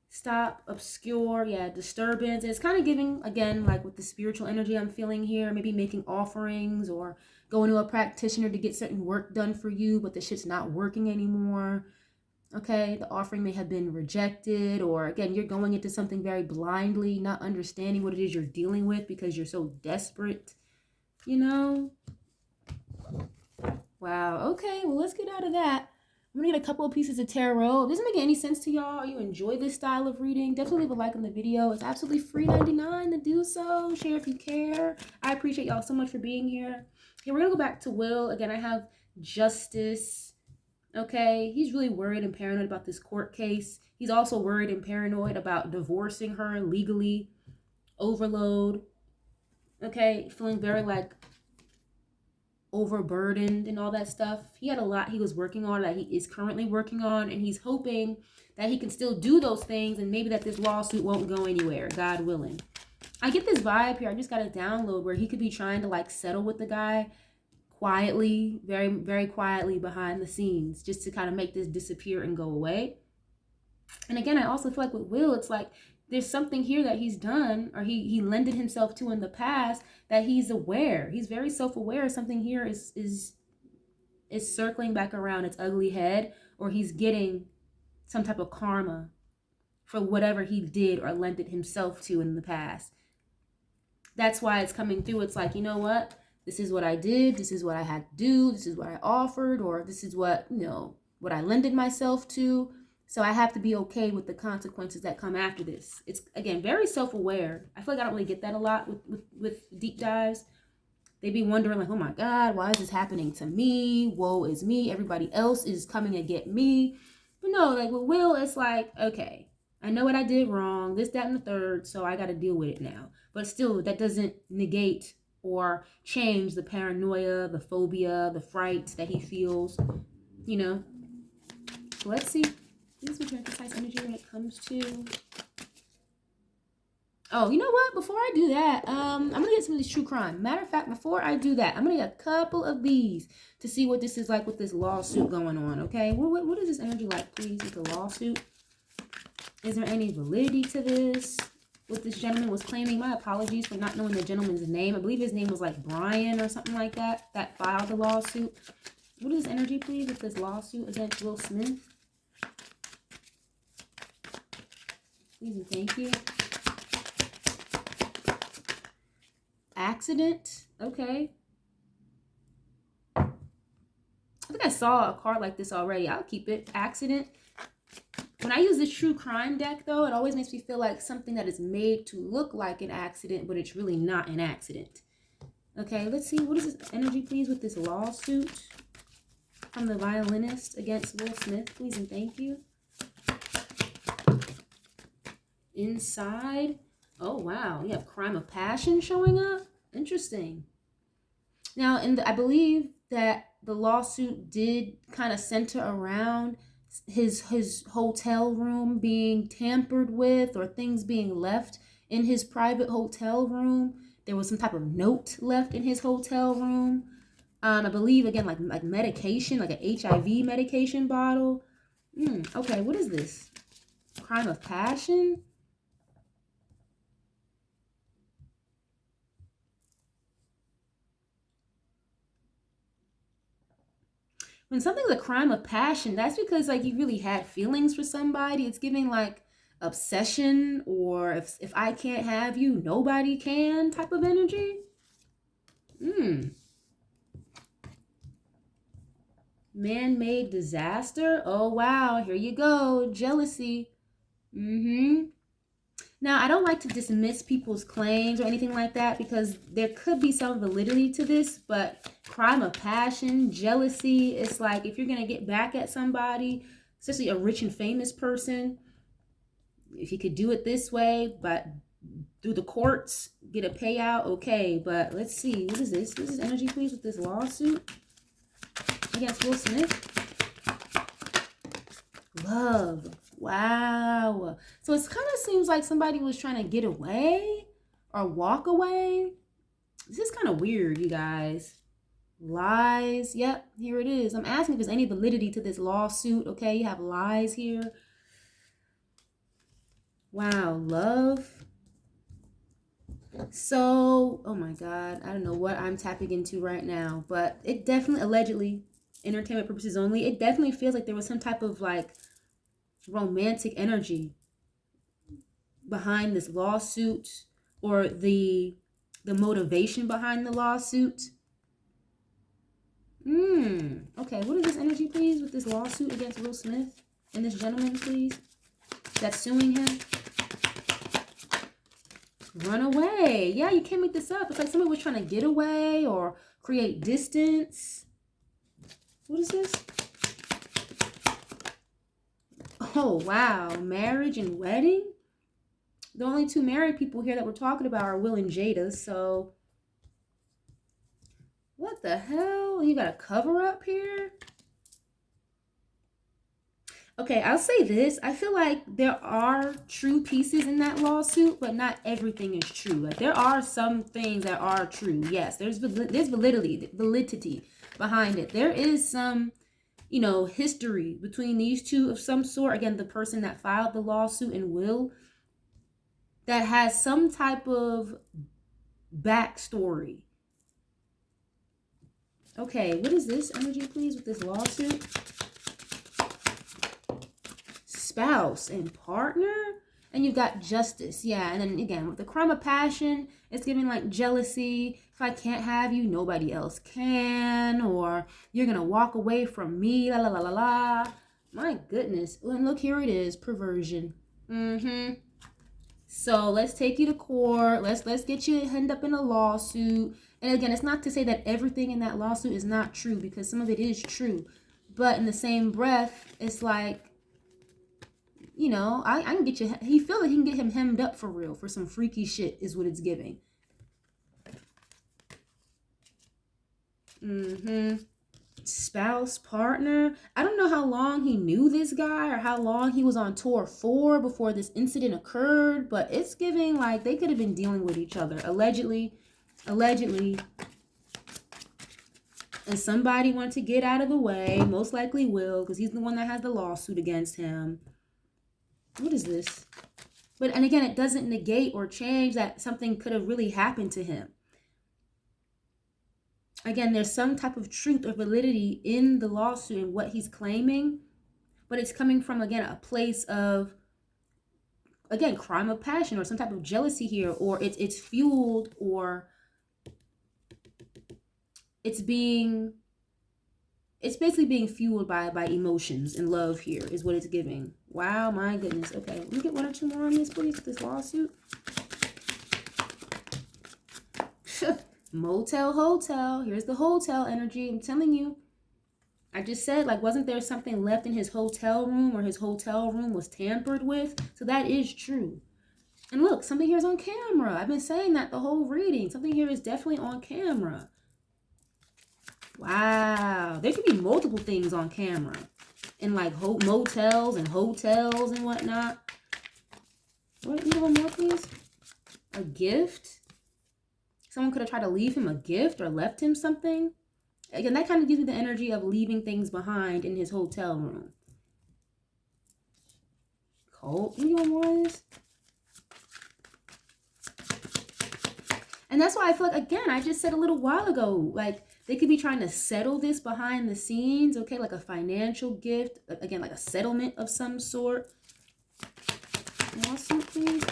A: Stop, obscure, yeah, disturbance. It's kind of giving, again, like with the spiritual energy I'm feeling here, maybe making offerings or going to a practitioner to get certain work done for you, but the shit's not working anymore. Okay, the offering may have been rejected, or again, you're going into something very blindly, not understanding what it is you're dealing with because you're so desperate, you know? Wow, okay, well, let's get out of that. I'm gonna get a couple of pieces of tarot. If this doesn't make any sense to y'all, or you enjoy this style of reading, definitely leave a like on the video. It's absolutely free $99 to do so. Share if you care. I appreciate y'all so much for being here. Okay, we're gonna go back to Will. Again, I have Justice. Okay, he's really worried and paranoid about this court case. He's also worried and paranoid about divorcing her legally. Overload. Okay, feeling very like overburdened and all that stuff. He had a lot he was working on, that he is currently working on, and he's hoping that he can still do those things, and maybe that this lawsuit won't go anywhere, God willing. I get this vibe here. I just got a download where he could be trying to like settle with the guy quietly, very, very quietly behind the scenes, just to kind of make this disappear and go away. And again, I also feel like with Will, it's like there's something here that he's done, or he lended himself to in the past, that he's aware. He's very self-aware. Something here is circling back around its ugly head, or he's getting some type of karma for whatever he did or lended himself to in the past. That's why it's coming through. It's like, you know what? This is what I did. This is what I had to do. This is what I offered, or this is what, what I lended myself to. So I have to be okay with the consequences that come after this. It's, again, very self-aware. I feel like I don't really get that a lot with deep dives. They be wondering like, oh my God, why is this happening to me? Woe is me. Everybody else is coming to get me. But no, like with Will, it's like, okay, I know what I did wrong, this, that, and the third, so I got to deal with it now. But still, that doesn't negate or change the paranoia, the phobia, the fright that he feels, So let's see. This is my precise energy when it comes to... Oh, you know what? Before I do that, I'm going to get some of this true crime. Matter of fact, before I do that, I'm going to get a couple of these to see what this is like with this lawsuit going on, okay? What is this energy like, please, with the lawsuit? Is there any validity to this? What this gentleman was claiming? My apologies for not knowing the gentleman's name. I believe his name was like Brian or something like that filed the lawsuit. What is this energy, please, with this lawsuit against Will Smith? Please and thank you. Accident. Okay. I think I saw a card like this already. I'll keep it. Accident. When I use this true crime deck, though, it always makes me feel like something that is made to look like an accident, but it's really not an accident. Okay, let's see. What is this energy, please, with this lawsuit from the violinist against Will Smith? Please and thank you. Inside. Oh, wow. You have crime of passion showing up. Interesting. Now, I believe that the lawsuit did kind of center around his hotel room being tampered with, or things being left in his private hotel room. There was some type of note left in his hotel room. I believe, again, like medication, like an HIV medication bottle. Okay, what is this? Crime of passion? When something's a crime of passion, that's because like you really had feelings for somebody. It's giving like obsession, or if I can't have you, nobody can type of energy. Man-made disaster. Oh wow, here you go. Jealousy. Now, I don't like to dismiss people's claims or anything like that, because there could be some validity to this, but crime of passion, jealousy, it's like if you're going to get back at somebody, especially a rich and famous person, if you could do it this way, but through the courts, get a payout, okay. But let's see, what is this? What is this energy, please, with this lawsuit against Will Smith? Love. Wow. So it kind of seems like somebody was trying to get away or walk away. This is kind of weird, you guys. Lies. Yep, here it is. I'm asking if there's any validity to this lawsuit. Okay, you have lies here. Wow, love. So, oh my God, I don't know what I'm tapping into right now, but it definitely, allegedly, entertainment purposes only, it definitely feels like there was some type of like romantic energy behind this lawsuit, or the motivation behind the lawsuit. Okay, what is this energy, please, with this lawsuit against Will Smith and this gentleman, please, that's suing him? Run away. Yeah, you can't make this up. It's like somebody was trying to get away or create distance. What is this? Oh, wow. Marriage and wedding? The only two married people here that we're talking about are Will and Jada, so... What the hell? You got a cover up here? Okay, I'll say this. I feel like there are true pieces in that lawsuit, but not everything is true. Like, there are some things that are true. Yes, there's validity behind it. There is some, history between these two of some sort. Again, the person that filed the lawsuit and Will, that has some type of backstory. Okay, what is this energy, please, with this lawsuit? Spouse and partner? And you've got justice. Yeah. And then again, with the crime of passion, it's giving like jealousy. If I can't have you, nobody else can. Or you're going to walk away from me. La la la la la. My goodness. And look, here it is. Perversion. So let's take you to court. Let's get you end up in a lawsuit. And again, it's not to say that everything in that lawsuit is not true, because some of it is true. But in the same breath, it's like, you know, I can get you. He feel that he can get him hemmed up for real for some freaky shit is what it's giving. Spouse, partner. I don't know how long he knew this guy or how long he was on tour for before this incident occurred, but it's giving like they could have been dealing with each other. Allegedly. And somebody wanted to get out of the way. Most likely will, because he's the one that has the lawsuit against him. What is this? But, and again, it doesn't negate or change that something could have really happened to him. Again, there's some type of truth or validity in the lawsuit and what he's claiming, but it's coming from, again, a place of, again, crime of passion or some type of jealousy here, or it's fueled, or it's basically being fueled by emotions and love here is what it's giving. Wow, my goodness. Okay, let me get one or two more on this, please, this lawsuit. Motel, hotel. Here's the hotel energy. I'm telling you. I just said, like, wasn't there something left in his hotel room, or his hotel room was tampered with? So that is true. And look, something here is on camera. I've been saying that the whole reading. Something here is definitely on camera. Wow. There could be multiple things on camera. In like motels and hotels and whatnot. What? You one more, please? A gift? Someone could have tried to leave him a gift or left him something. Again, that kind of gives me the energy of leaving things behind in his hotel room. Cold. You want more of this? And that's why I feel like, again, I just said a little while ago, like, they could be trying to settle this behind the scenes, okay? Like a financial gift. Again, like a settlement of some sort. Lawsuit, please.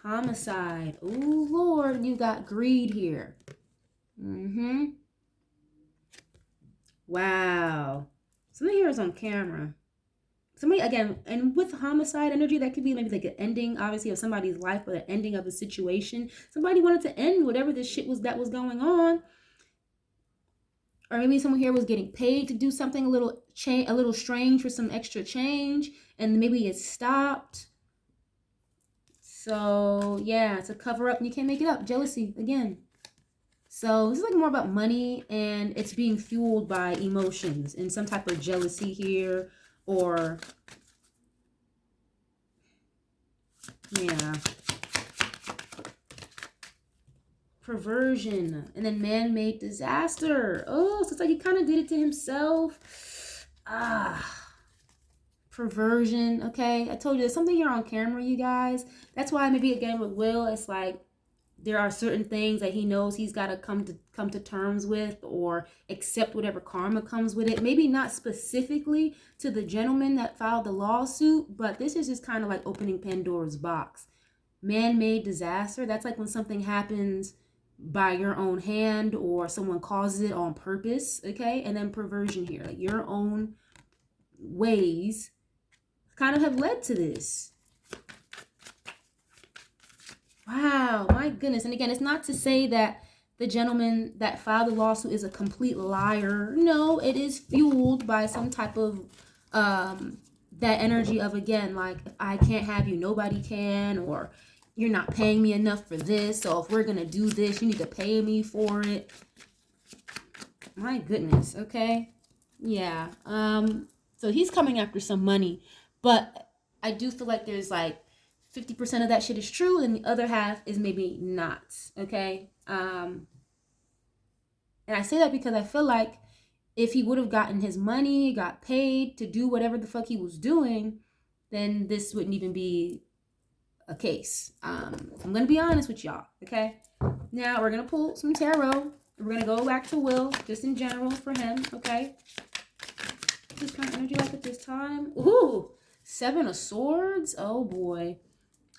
A: Homicide. Oh, Lord, you got greed here. Wow. Something here is on camera. Somebody, again, and with homicide energy, that could be maybe like an ending, obviously, of somebody's life, or the ending of a situation. Somebody wanted to end whatever this shit was that was going on. Or maybe someone here was getting paid to do something a little strange for some extra change, and maybe it stopped. So, yeah, it's a cover up and you can't make it up. Jealousy, again. So, this is like more about money, and it's being fueled by emotions and some type of jealousy here, or, yeah. Perversion, and then man-made disaster. Oh, so it's like he kind of did it to himself. Perversion. Okay, I told you there's something here on camera, you guys. That's why maybe again with Will, it's like there are certain things that he knows he's got to come to terms with, or accept whatever karma comes with it. Maybe not specifically to the gentleman that filed the lawsuit, but this is just kind of like opening Pandora's box. Man-made disaster. That's like when something happens by your own hand, or someone causes it on purpose, okay? And then perversion here, like your own ways kind of have led to this. Wow, my goodness. And again, it's not to say that the gentleman that filed the lawsuit is a complete liar. No, it is fueled by some type of that energy of, again, like, if I can't have you, nobody can, or you're not paying me enough for this, so if we're going to do this, you need to pay me for it. My goodness, okay? Yeah. So he's coming after some money, but I do feel like there's like 50% of that shit is true, and the other half is maybe not, okay? And I say that because I feel like if he would have gotten his money, got paid to do whatever the fuck he was doing, then this wouldn't even be a case. I'm gonna be honest with y'all, okay? Now we're gonna pull some tarot. We're gonna go back to Will, just in general for him, okay? This kind of energy like at this time. Ooh, Seven of Swords. Oh boy.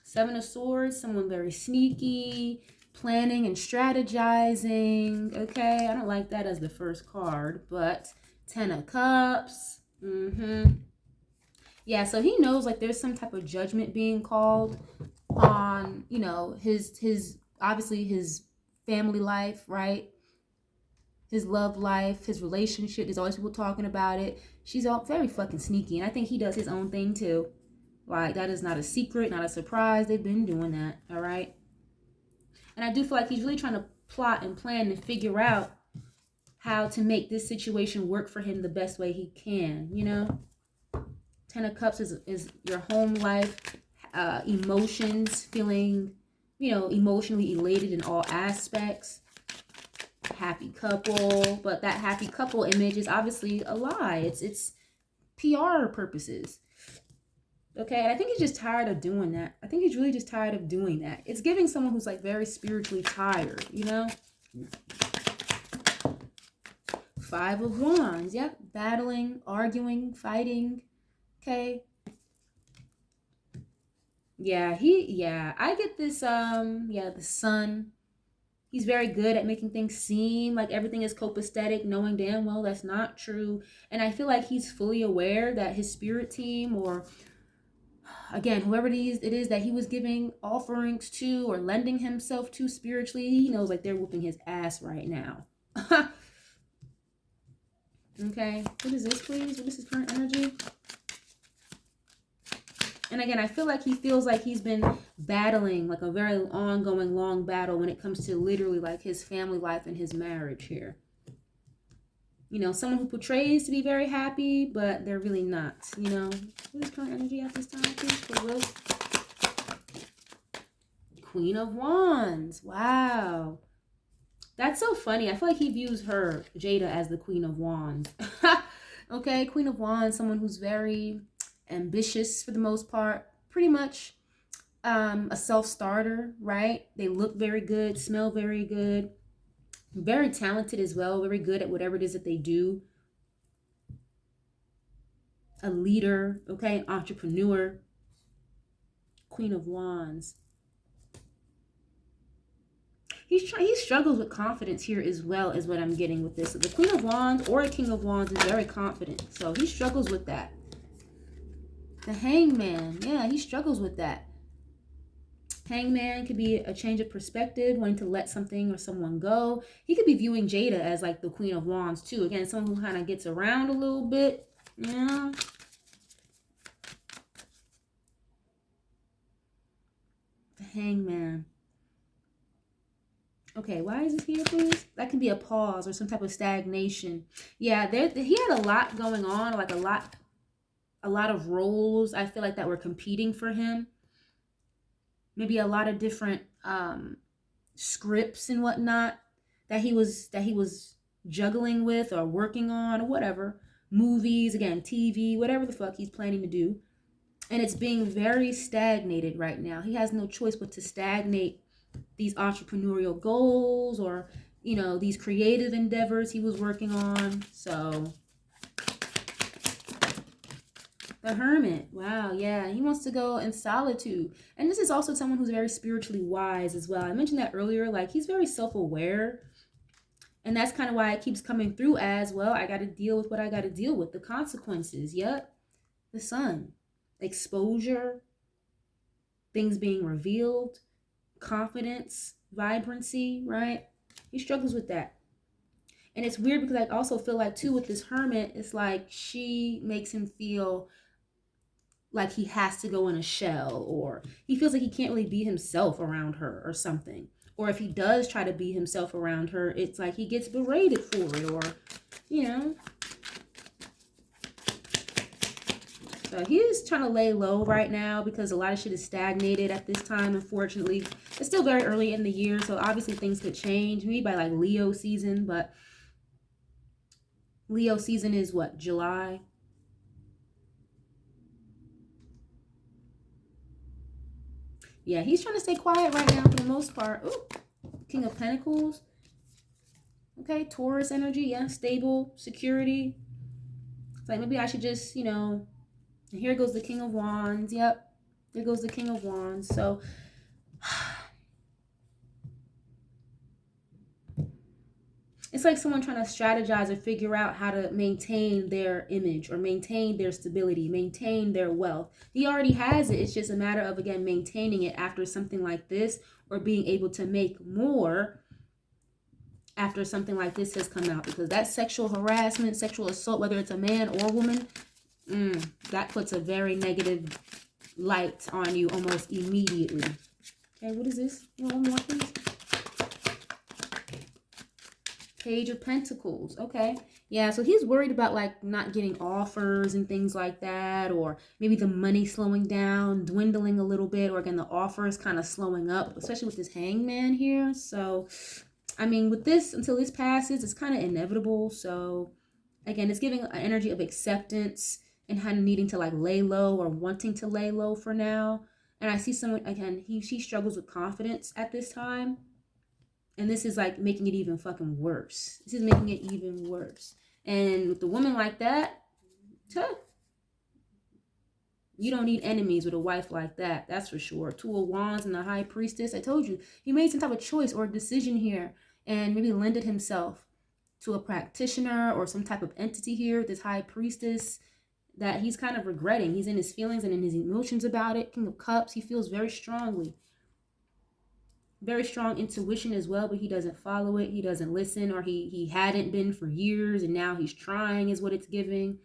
A: Seven of Swords. Someone very sneaky, planning and strategizing. Okay, I don't like that as the first card, but Ten of Cups. Yeah, so he knows like there's some type of judgment being called on, you know, his obviously his family life, right? His love life, his relationship. There's always people talking about it. She's all very fucking sneaky, and I think he does his own thing too. Like, that is not a secret, not a surprise. They've been doing that, all right? And I do feel like he's really trying to plot and plan and figure out how to make this situation work for him the best way he can, you know? Ten of Cups is your home life, emotions, feeling, you know, emotionally elated in all aspects. Happy couple, but that happy couple image is obviously a lie. It's PR purposes. Okay, and I think he's just tired of doing that. I think he's really just tired of doing that. It's giving someone who's like very spiritually tired, you know? Five of Wands, yep. Battling, arguing, fighting, okay? Yeah, I get this, the Sun. He's very good at making things seem like everything is copacetic, knowing damn well that's not true. And I feel like he's fully aware that his spirit team, or again, whoever it is that he was giving offerings to or lending himself to spiritually, he knows like they're whooping his ass right now. Okay, what is this, please? What is his current energy? And again, I feel like he feels like he's been battling like a very ongoing long battle when it comes to literally like his family life and his marriage here. You know, someone who portrays to be very happy, but they're really not, you know. What is current energy at this time, please, for Will? Queen of Wands. Wow. That's so funny. I feel like he views her, Jada, as the Queen of Wands. Okay, Queen of Wands, someone who's very ambitious for the most part. Pretty much a self-starter, right? They look very good, smell very good. Very talented as well, very good at whatever it is that they do. A leader, okay, an entrepreneur. Queen of Wands. He struggles with confidence here as well, is what I'm getting with this. So the Queen of Wands or a King of Wands is very confident. So he struggles with that. The Hangman, yeah, he struggles with that. Hangman could be a change of perspective, wanting to let something or someone go. He could be viewing Jada as like the Queen of Wands too. Again, someone who kind of gets around a little bit, you know. The Hangman. Okay, why is this here, please? That can be a pause or some type of stagnation. Yeah, he had a lot going on, like a lot of roles, I feel like, that were competing for him. Maybe a lot of different scripts and whatnot that he was juggling with or working on or whatever. Movies, again, TV, whatever the fuck he's planning to do. And it's being very stagnated right now. He has no choice but to stagnate these entrepreneurial goals or, you know, these creative endeavors he was working on. So the Hermit. Wow, yeah. He wants to go in solitude. And this is also someone who's very spiritually wise as well. I mentioned that earlier. Like, he's very self-aware. And that's kind of why it keeps coming through as, well, I got to deal with what I got to deal with. The consequences. Yep. The Sun. Exposure. Things being revealed. Confidence. Vibrancy, right? He struggles with that. And it's weird because I also feel like, too, with this Hermit, it's like she makes him feel like he has to go in a shell, or he feels like he can't really be himself around her or something. Or if he does try to be himself around her, it's like he gets berated for it, or, you know. So he is trying to lay low right now because a lot of shit is stagnated at this time, unfortunately. It's still very early in the year, so obviously things could change. Maybe by like Leo season, but Leo season is what, July? Yeah, he's trying to stay quiet right now for the most part. Ooh, King of Pentacles. Okay, Taurus energy. Yeah, stable, security. It's like maybe I should just, you know, And here goes the King of Wands. Yep. There goes the King of Wands. So it's like someone trying to strategize or figure out how to maintain their image or maintain their stability, maintain their wealth. He already has it. It's just a matter of, again, maintaining it after something like this, or being able to make more after something like this has come out. Because that sexual harassment, sexual assault, whether it's a man or woman, that puts a very negative light on you almost immediately. Okay, what is this? One more, please. Page of Pentacles. Okay. Yeah, so he's worried about like not getting offers and things like that, or maybe the money slowing down, dwindling a little bit, or again, the offers kind of slowing up, especially with this Hangman here. So, I mean, with this, until this passes, it's kind of inevitable. So, again, it's giving an energy of acceptance and kind of needing to like lay low or wanting to lay low for now. And I see someone, again, she struggles with confidence at this time. And this is like making it even fucking worse. This is making it even worse. And with a woman like that, you don't need enemies with a wife like that. That's for sure. Two of Wands and the High Priestess. I told you, he made some type of choice or decision here and maybe lended himself to a practitioner or some type of entity here, this High Priestess, that he's kind of regretting. He's in his feelings and in his emotions about it. King of Cups, he feels very strongly. Very strong intuition as well, but he doesn't follow it. He doesn't listen, or he hadn't been for years, and now he's trying is what it's giving.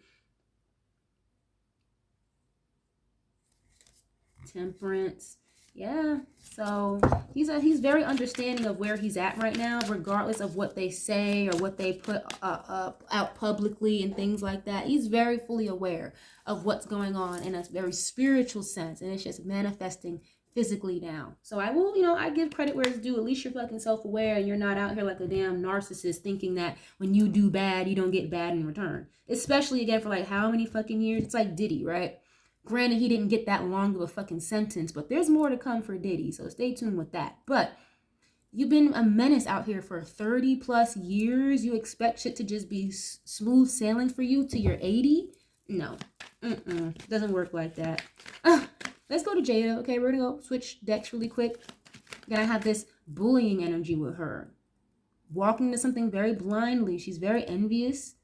A: Temperance. Yeah, so he's very understanding of where he's at right now, regardless of what they say or what they put out publicly and things like that. He's very fully aware of what's going on in a very spiritual sense, and it's just manifesting physically now. So I will, I give credit where it's due. At least you're fucking self-aware and you're not out here like a damn narcissist thinking that when you do bad, you don't get bad in return. Especially, again, for like how many fucking years? It's like Diddy, right? Granted, he didn't get that long of a fucking sentence, but there's more to come for Diddy, so stay tuned with that. But you've been a menace out here for 30 plus years. You expect shit to just be smooth sailing for you till you're 80? No. Doesn't work like that. Let's go to Jada. Okay, we're gonna go switch decks really quick. Then I have this bullying energy with her. Walking into something very blindly. She's very envious,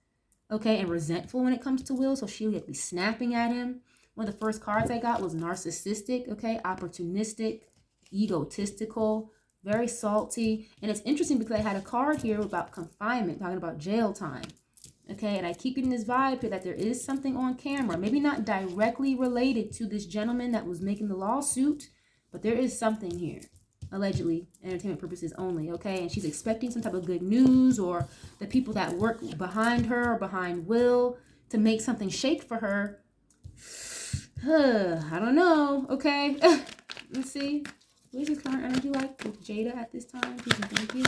A: okay, and resentful when it comes to Will. So she'll be snapping at him. One of the first cards I got was narcissistic, okay, opportunistic, egotistical, very salty. And it's interesting because I had a card here about confinement, talking about jail time. Okay, and I keep getting this vibe here that there is something on camera, maybe not directly related to this gentleman that was making the lawsuit, but there is something here, allegedly, entertainment purposes only, okay? And she's expecting some type of good news, or the people that work behind her or behind Will to make something shake for her. I don't know, okay? Let's see. What is his current energy like with Jada at this time? Please and thank you.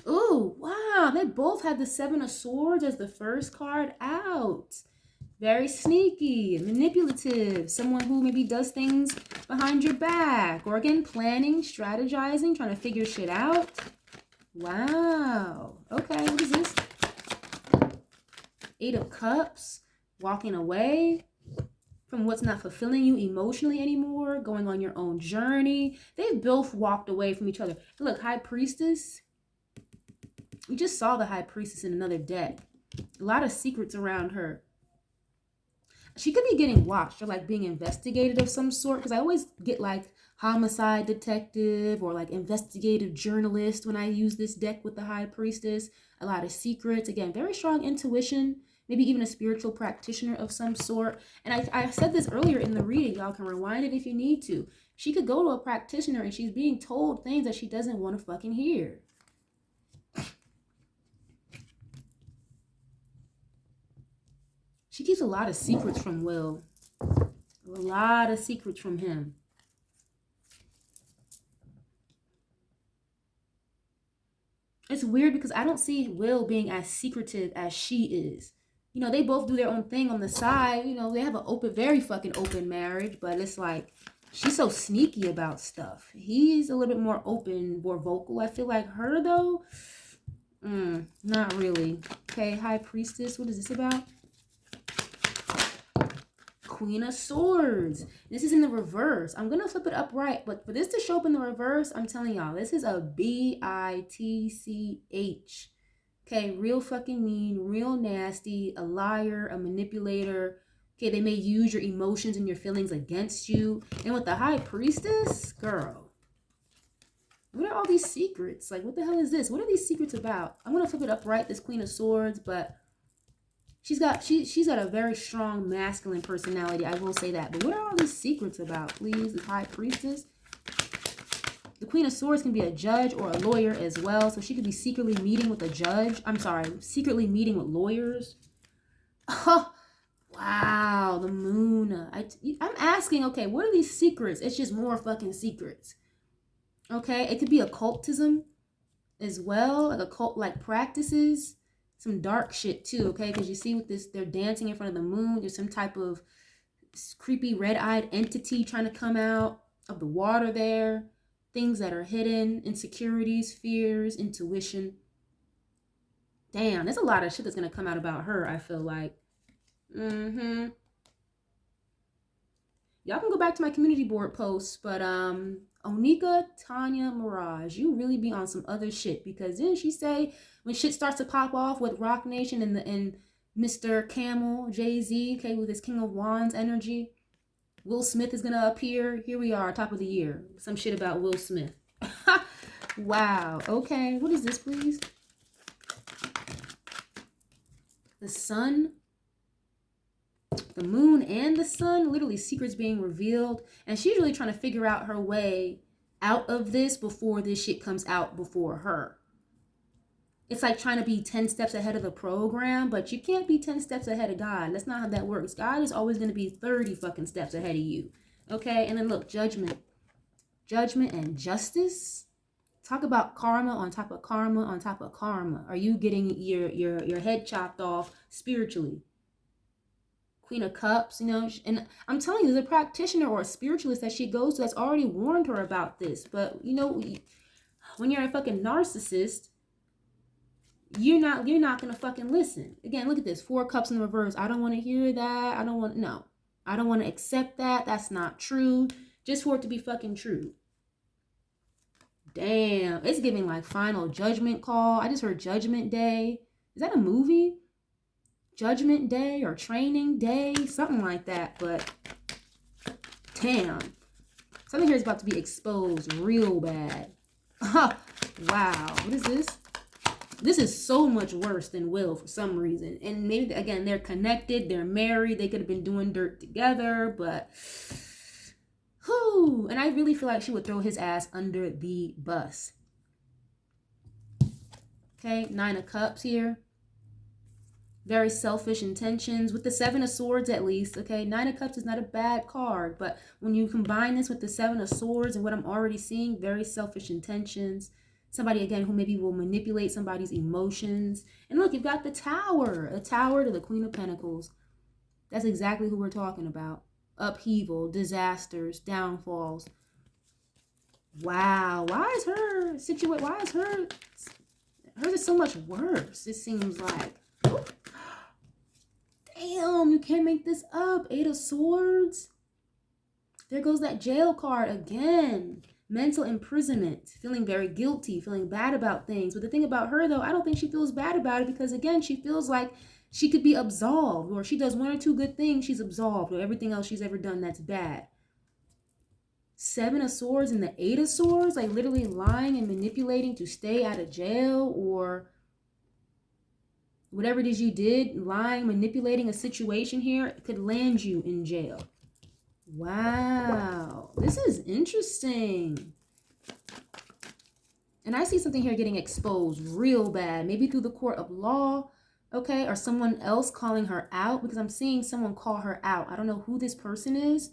A: Oh, wow. They both had the Seven of Swords as the first card out. Very sneaky, manipulative. Someone who maybe does things behind your back. Or again, planning, strategizing, trying to figure shit out. Wow. Okay, what is this? Eight of Cups. Walking away from what's not fulfilling you emotionally anymore. Going on your own journey. They've both walked away from each other. Look, High Priestess. We just saw the High Priestess in another deck. A lot of secrets around her. She could be getting watched or like being investigated of some sort, because I always get like homicide detective or like investigative journalist when I use this deck with the High Priestess. A lot of secrets. Again, very strong intuition. Maybe even a spiritual practitioner of some sort. And I said this earlier in the reading. Y'all can rewind it if you need to. She could go to a practitioner and she's being told things that she doesn't want to fucking hear. She keeps a lot of secrets from Will. A lot of secrets from him. It's weird because I don't see Will being as secretive as she is. They both do their own thing on the side. They have an very fucking open marriage, but it's like she's so sneaky about stuff. He's a little bit more open, more vocal. I feel like her, though, Not really. Okay, High Priestess. What is this about? Queen of Swords. This is in the reverse. I'm going to flip it upright, but for this to show up in the reverse, I'm telling y'all, this is a bitch. Okay, real fucking mean, real nasty, a liar, a manipulator. Okay, they may use your emotions and your feelings against you. And with the High Priestess, girl, what are all these secrets? Like, what the hell is this? What are these secrets about? I'm going to flip it upright, this Queen of Swords, but she's got a very strong masculine personality. I will say that. But what are all these secrets about, please? The High Priestess. The Queen of Swords can be a judge or a lawyer as well. So she could be secretly meeting with a judge. I'm sorry, secretly meeting with lawyers. Oh, wow, the moon. I'm asking, okay, what are these secrets? It's just more fucking secrets. Okay, it could be occultism as well, like occult-like practices. Some dark shit too, okay? Because you see with this, they're dancing in front of the moon. There's some type of creepy red-eyed entity trying to come out of the water there. Things that are hidden, insecurities, fears, intuition. Damn, there's a lot of shit that's going to come out about her, I feel like. Y'all can go back to my community board posts, but Onika Tanya Mirage, you really be on some other shit, because didn't she say when shit starts to pop off with Rock Nation and Mr. Camel, Jay-Z, okay, with his King of Wands energy, Will Smith is gonna appear. Here we are, top of the year. Some shit about Will Smith. Wow. Okay. What is this, please? The sun, the moon, and the sun. Literally, secrets being revealed, and she's really trying to figure out her way out of this before this shit comes out before her. It's like trying to be 10 steps ahead of the program, but you can't be 10 steps ahead of God. That's not how that works. God is always going to be 30 fucking steps ahead of you. Okay? And then look, judgment. Judgment and justice. Talk about karma on top of karma on top of karma. Are you getting your head chopped off spiritually? Queen of Cups, you know, and I'm telling you, there's a practitioner or a spiritualist that she goes to that's already warned her about this. But, you know, when you're a fucking narcissist, you're not gonna fucking listen. Again, look at this, 4 cups in the reverse. I don't want to hear that. I don't want to accept that. That's not true, just for it to be fucking true. Damn, it's giving like final judgment call. I just heard Judgment Day. Is that a movie? Judgment Day or Training Day, something like that. But damn, something here is about to be exposed real bad. Wow, what is this? This is so much worse than Will for some reason. And maybe, again, they're connected. They're married. They could have been doing dirt together. But, whew. And I really feel like she would throw his ass under the bus. Okay, 9 of Cups here. Very selfish intentions. With the 7 of Swords, at least. Okay, 9 of Cups is not a bad card. But when you combine this with the 7 of Swords and what I'm already seeing, very selfish intentions. Somebody, again, who maybe will manipulate somebody's emotions. And look, you've got the Tower. A Tower to the Queen of Pentacles. That's exactly who we're talking about. Upheaval, disasters, downfalls. Wow. Why is her situation, why is hers is so much worse? It seems like. Oh. Damn, you can't make this up. 8 of Swords. There goes that jail card again. Mental imprisonment, feeling very guilty, feeling bad about things. But the thing about her, though, I don't think she feels bad about it because, again, she feels like she could be absolved, or she does 1 or 2 good things, she's absolved, or everything else she's ever done that's bad. 7 of Swords and the 8 of Swords, like literally lying and manipulating to stay out of jail, or whatever it is you did, lying, manipulating a situation here, could land you in jail. Wow, this is interesting. And I see something here getting exposed real bad, maybe through the court of law, okay, or someone else calling her out, because I'm seeing someone call her out. I don't know who this person is,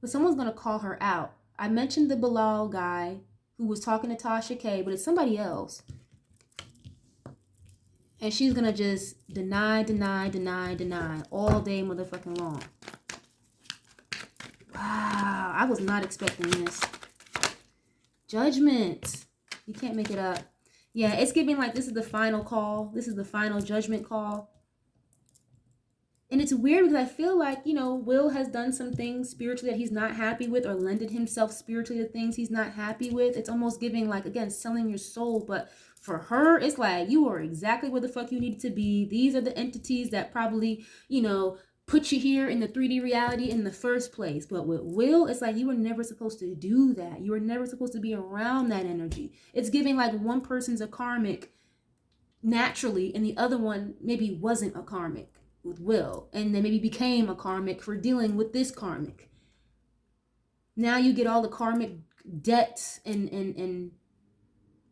A: but someone's going to call her out. I mentioned the Bilal guy who was talking to Tasha K, but it's somebody else. And she's going to just deny all day motherfucking long. Wow, I was not expecting this. Judgment. You can't make it up. Yeah, it's giving like this is the final call. This is the final judgment call. And it's weird because I feel like, you know, Will has done some things spiritually that he's not happy with, or lended himself spiritually to things he's not happy with. It's almost giving like, again, selling your soul. But for her, it's like, you are exactly where the fuck you need to be. These are the entities that probably, you know, put you here in the 3D reality in the first place. But with Will, it's like you were never supposed to do that. You were never supposed to be around that energy. It's giving like one person's a karmic naturally, and the other one maybe wasn't a karmic with Will, and then maybe became a karmic for dealing with this karmic. Now you get all the karmic debts and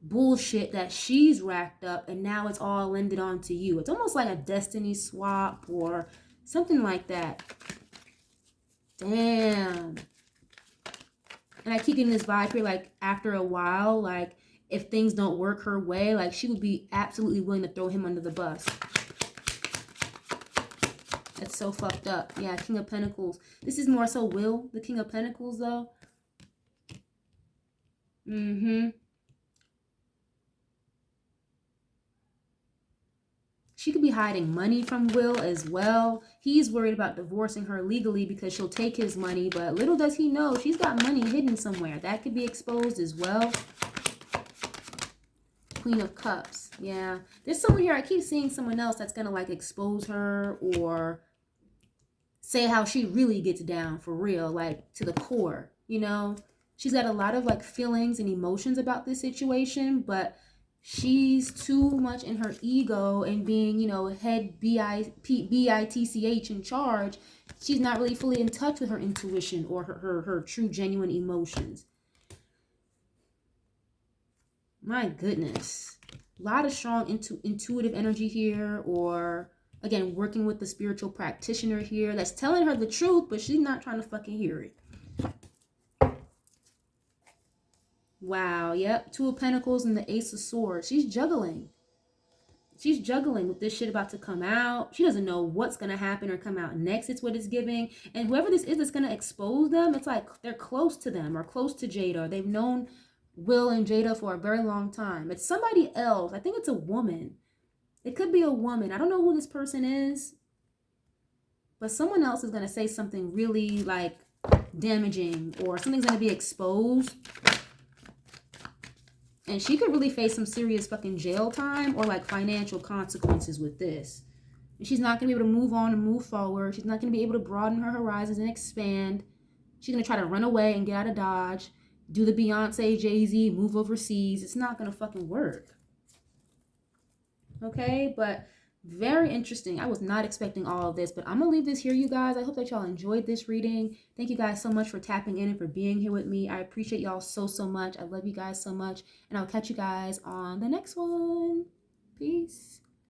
A: bullshit that she's racked up, and now it's all ended onto you. It's almost like a destiny swap or something like that. Damn. And I keep getting this vibe here, like after a while, like if things don't work her way, like she would be absolutely willing to throw him under the bus. That's so fucked up. Yeah, King of Pentacles. This is more so Will, the King of Pentacles, though. She could be hiding money from Will as well. He's worried about divorcing her legally because she'll take his money, but little does he know she's got money hidden somewhere. That could be exposed as well. Queen of Cups. Yeah. There's someone here. I keep seeing someone else that's going to like expose her or say how she really gets down for real, like to the core, you know? She's got a lot of like feelings and emotions about this situation, but she's too much in her ego and being, you know, head bitch in charge. She's not really fully in touch with her intuition or her true genuine emotions. My goodness. A lot of strong intuitive energy here, or again, working with the spiritual practitioner here that's telling her the truth, but she's not trying to fucking hear it. Wow, yep. Two of Pentacles and the Ace of Swords. She's juggling. She's juggling with this shit about to come out. She doesn't know what's going to happen or come out next. It's what it's giving. And whoever this is that's going to expose them, it's like they're close to them or close to Jada. Or they've known Will and Jada for a very long time. It's somebody else. I think it's a woman. It could be a woman. I don't know who this person is. But someone else is going to say something really like damaging, or something's going to be exposed. And she could really face some serious fucking jail time or like financial consequences with this. And she's not going to be able to move on and move forward. She's not going to be able to broaden her horizons and expand. She's going to try to run away and get out of Dodge. Do the Beyonce, Jay-Z, move overseas. It's not going to fucking work. Okay, but very interesting. I was not expecting all of this, but I'm going to leave this here, you guys. I hope that y'all enjoyed this reading. Thank you guys so much for tapping in and for being here with me. I appreciate y'all so, so much. I love you guys so much, and I'll catch you guys on the next one. Peace.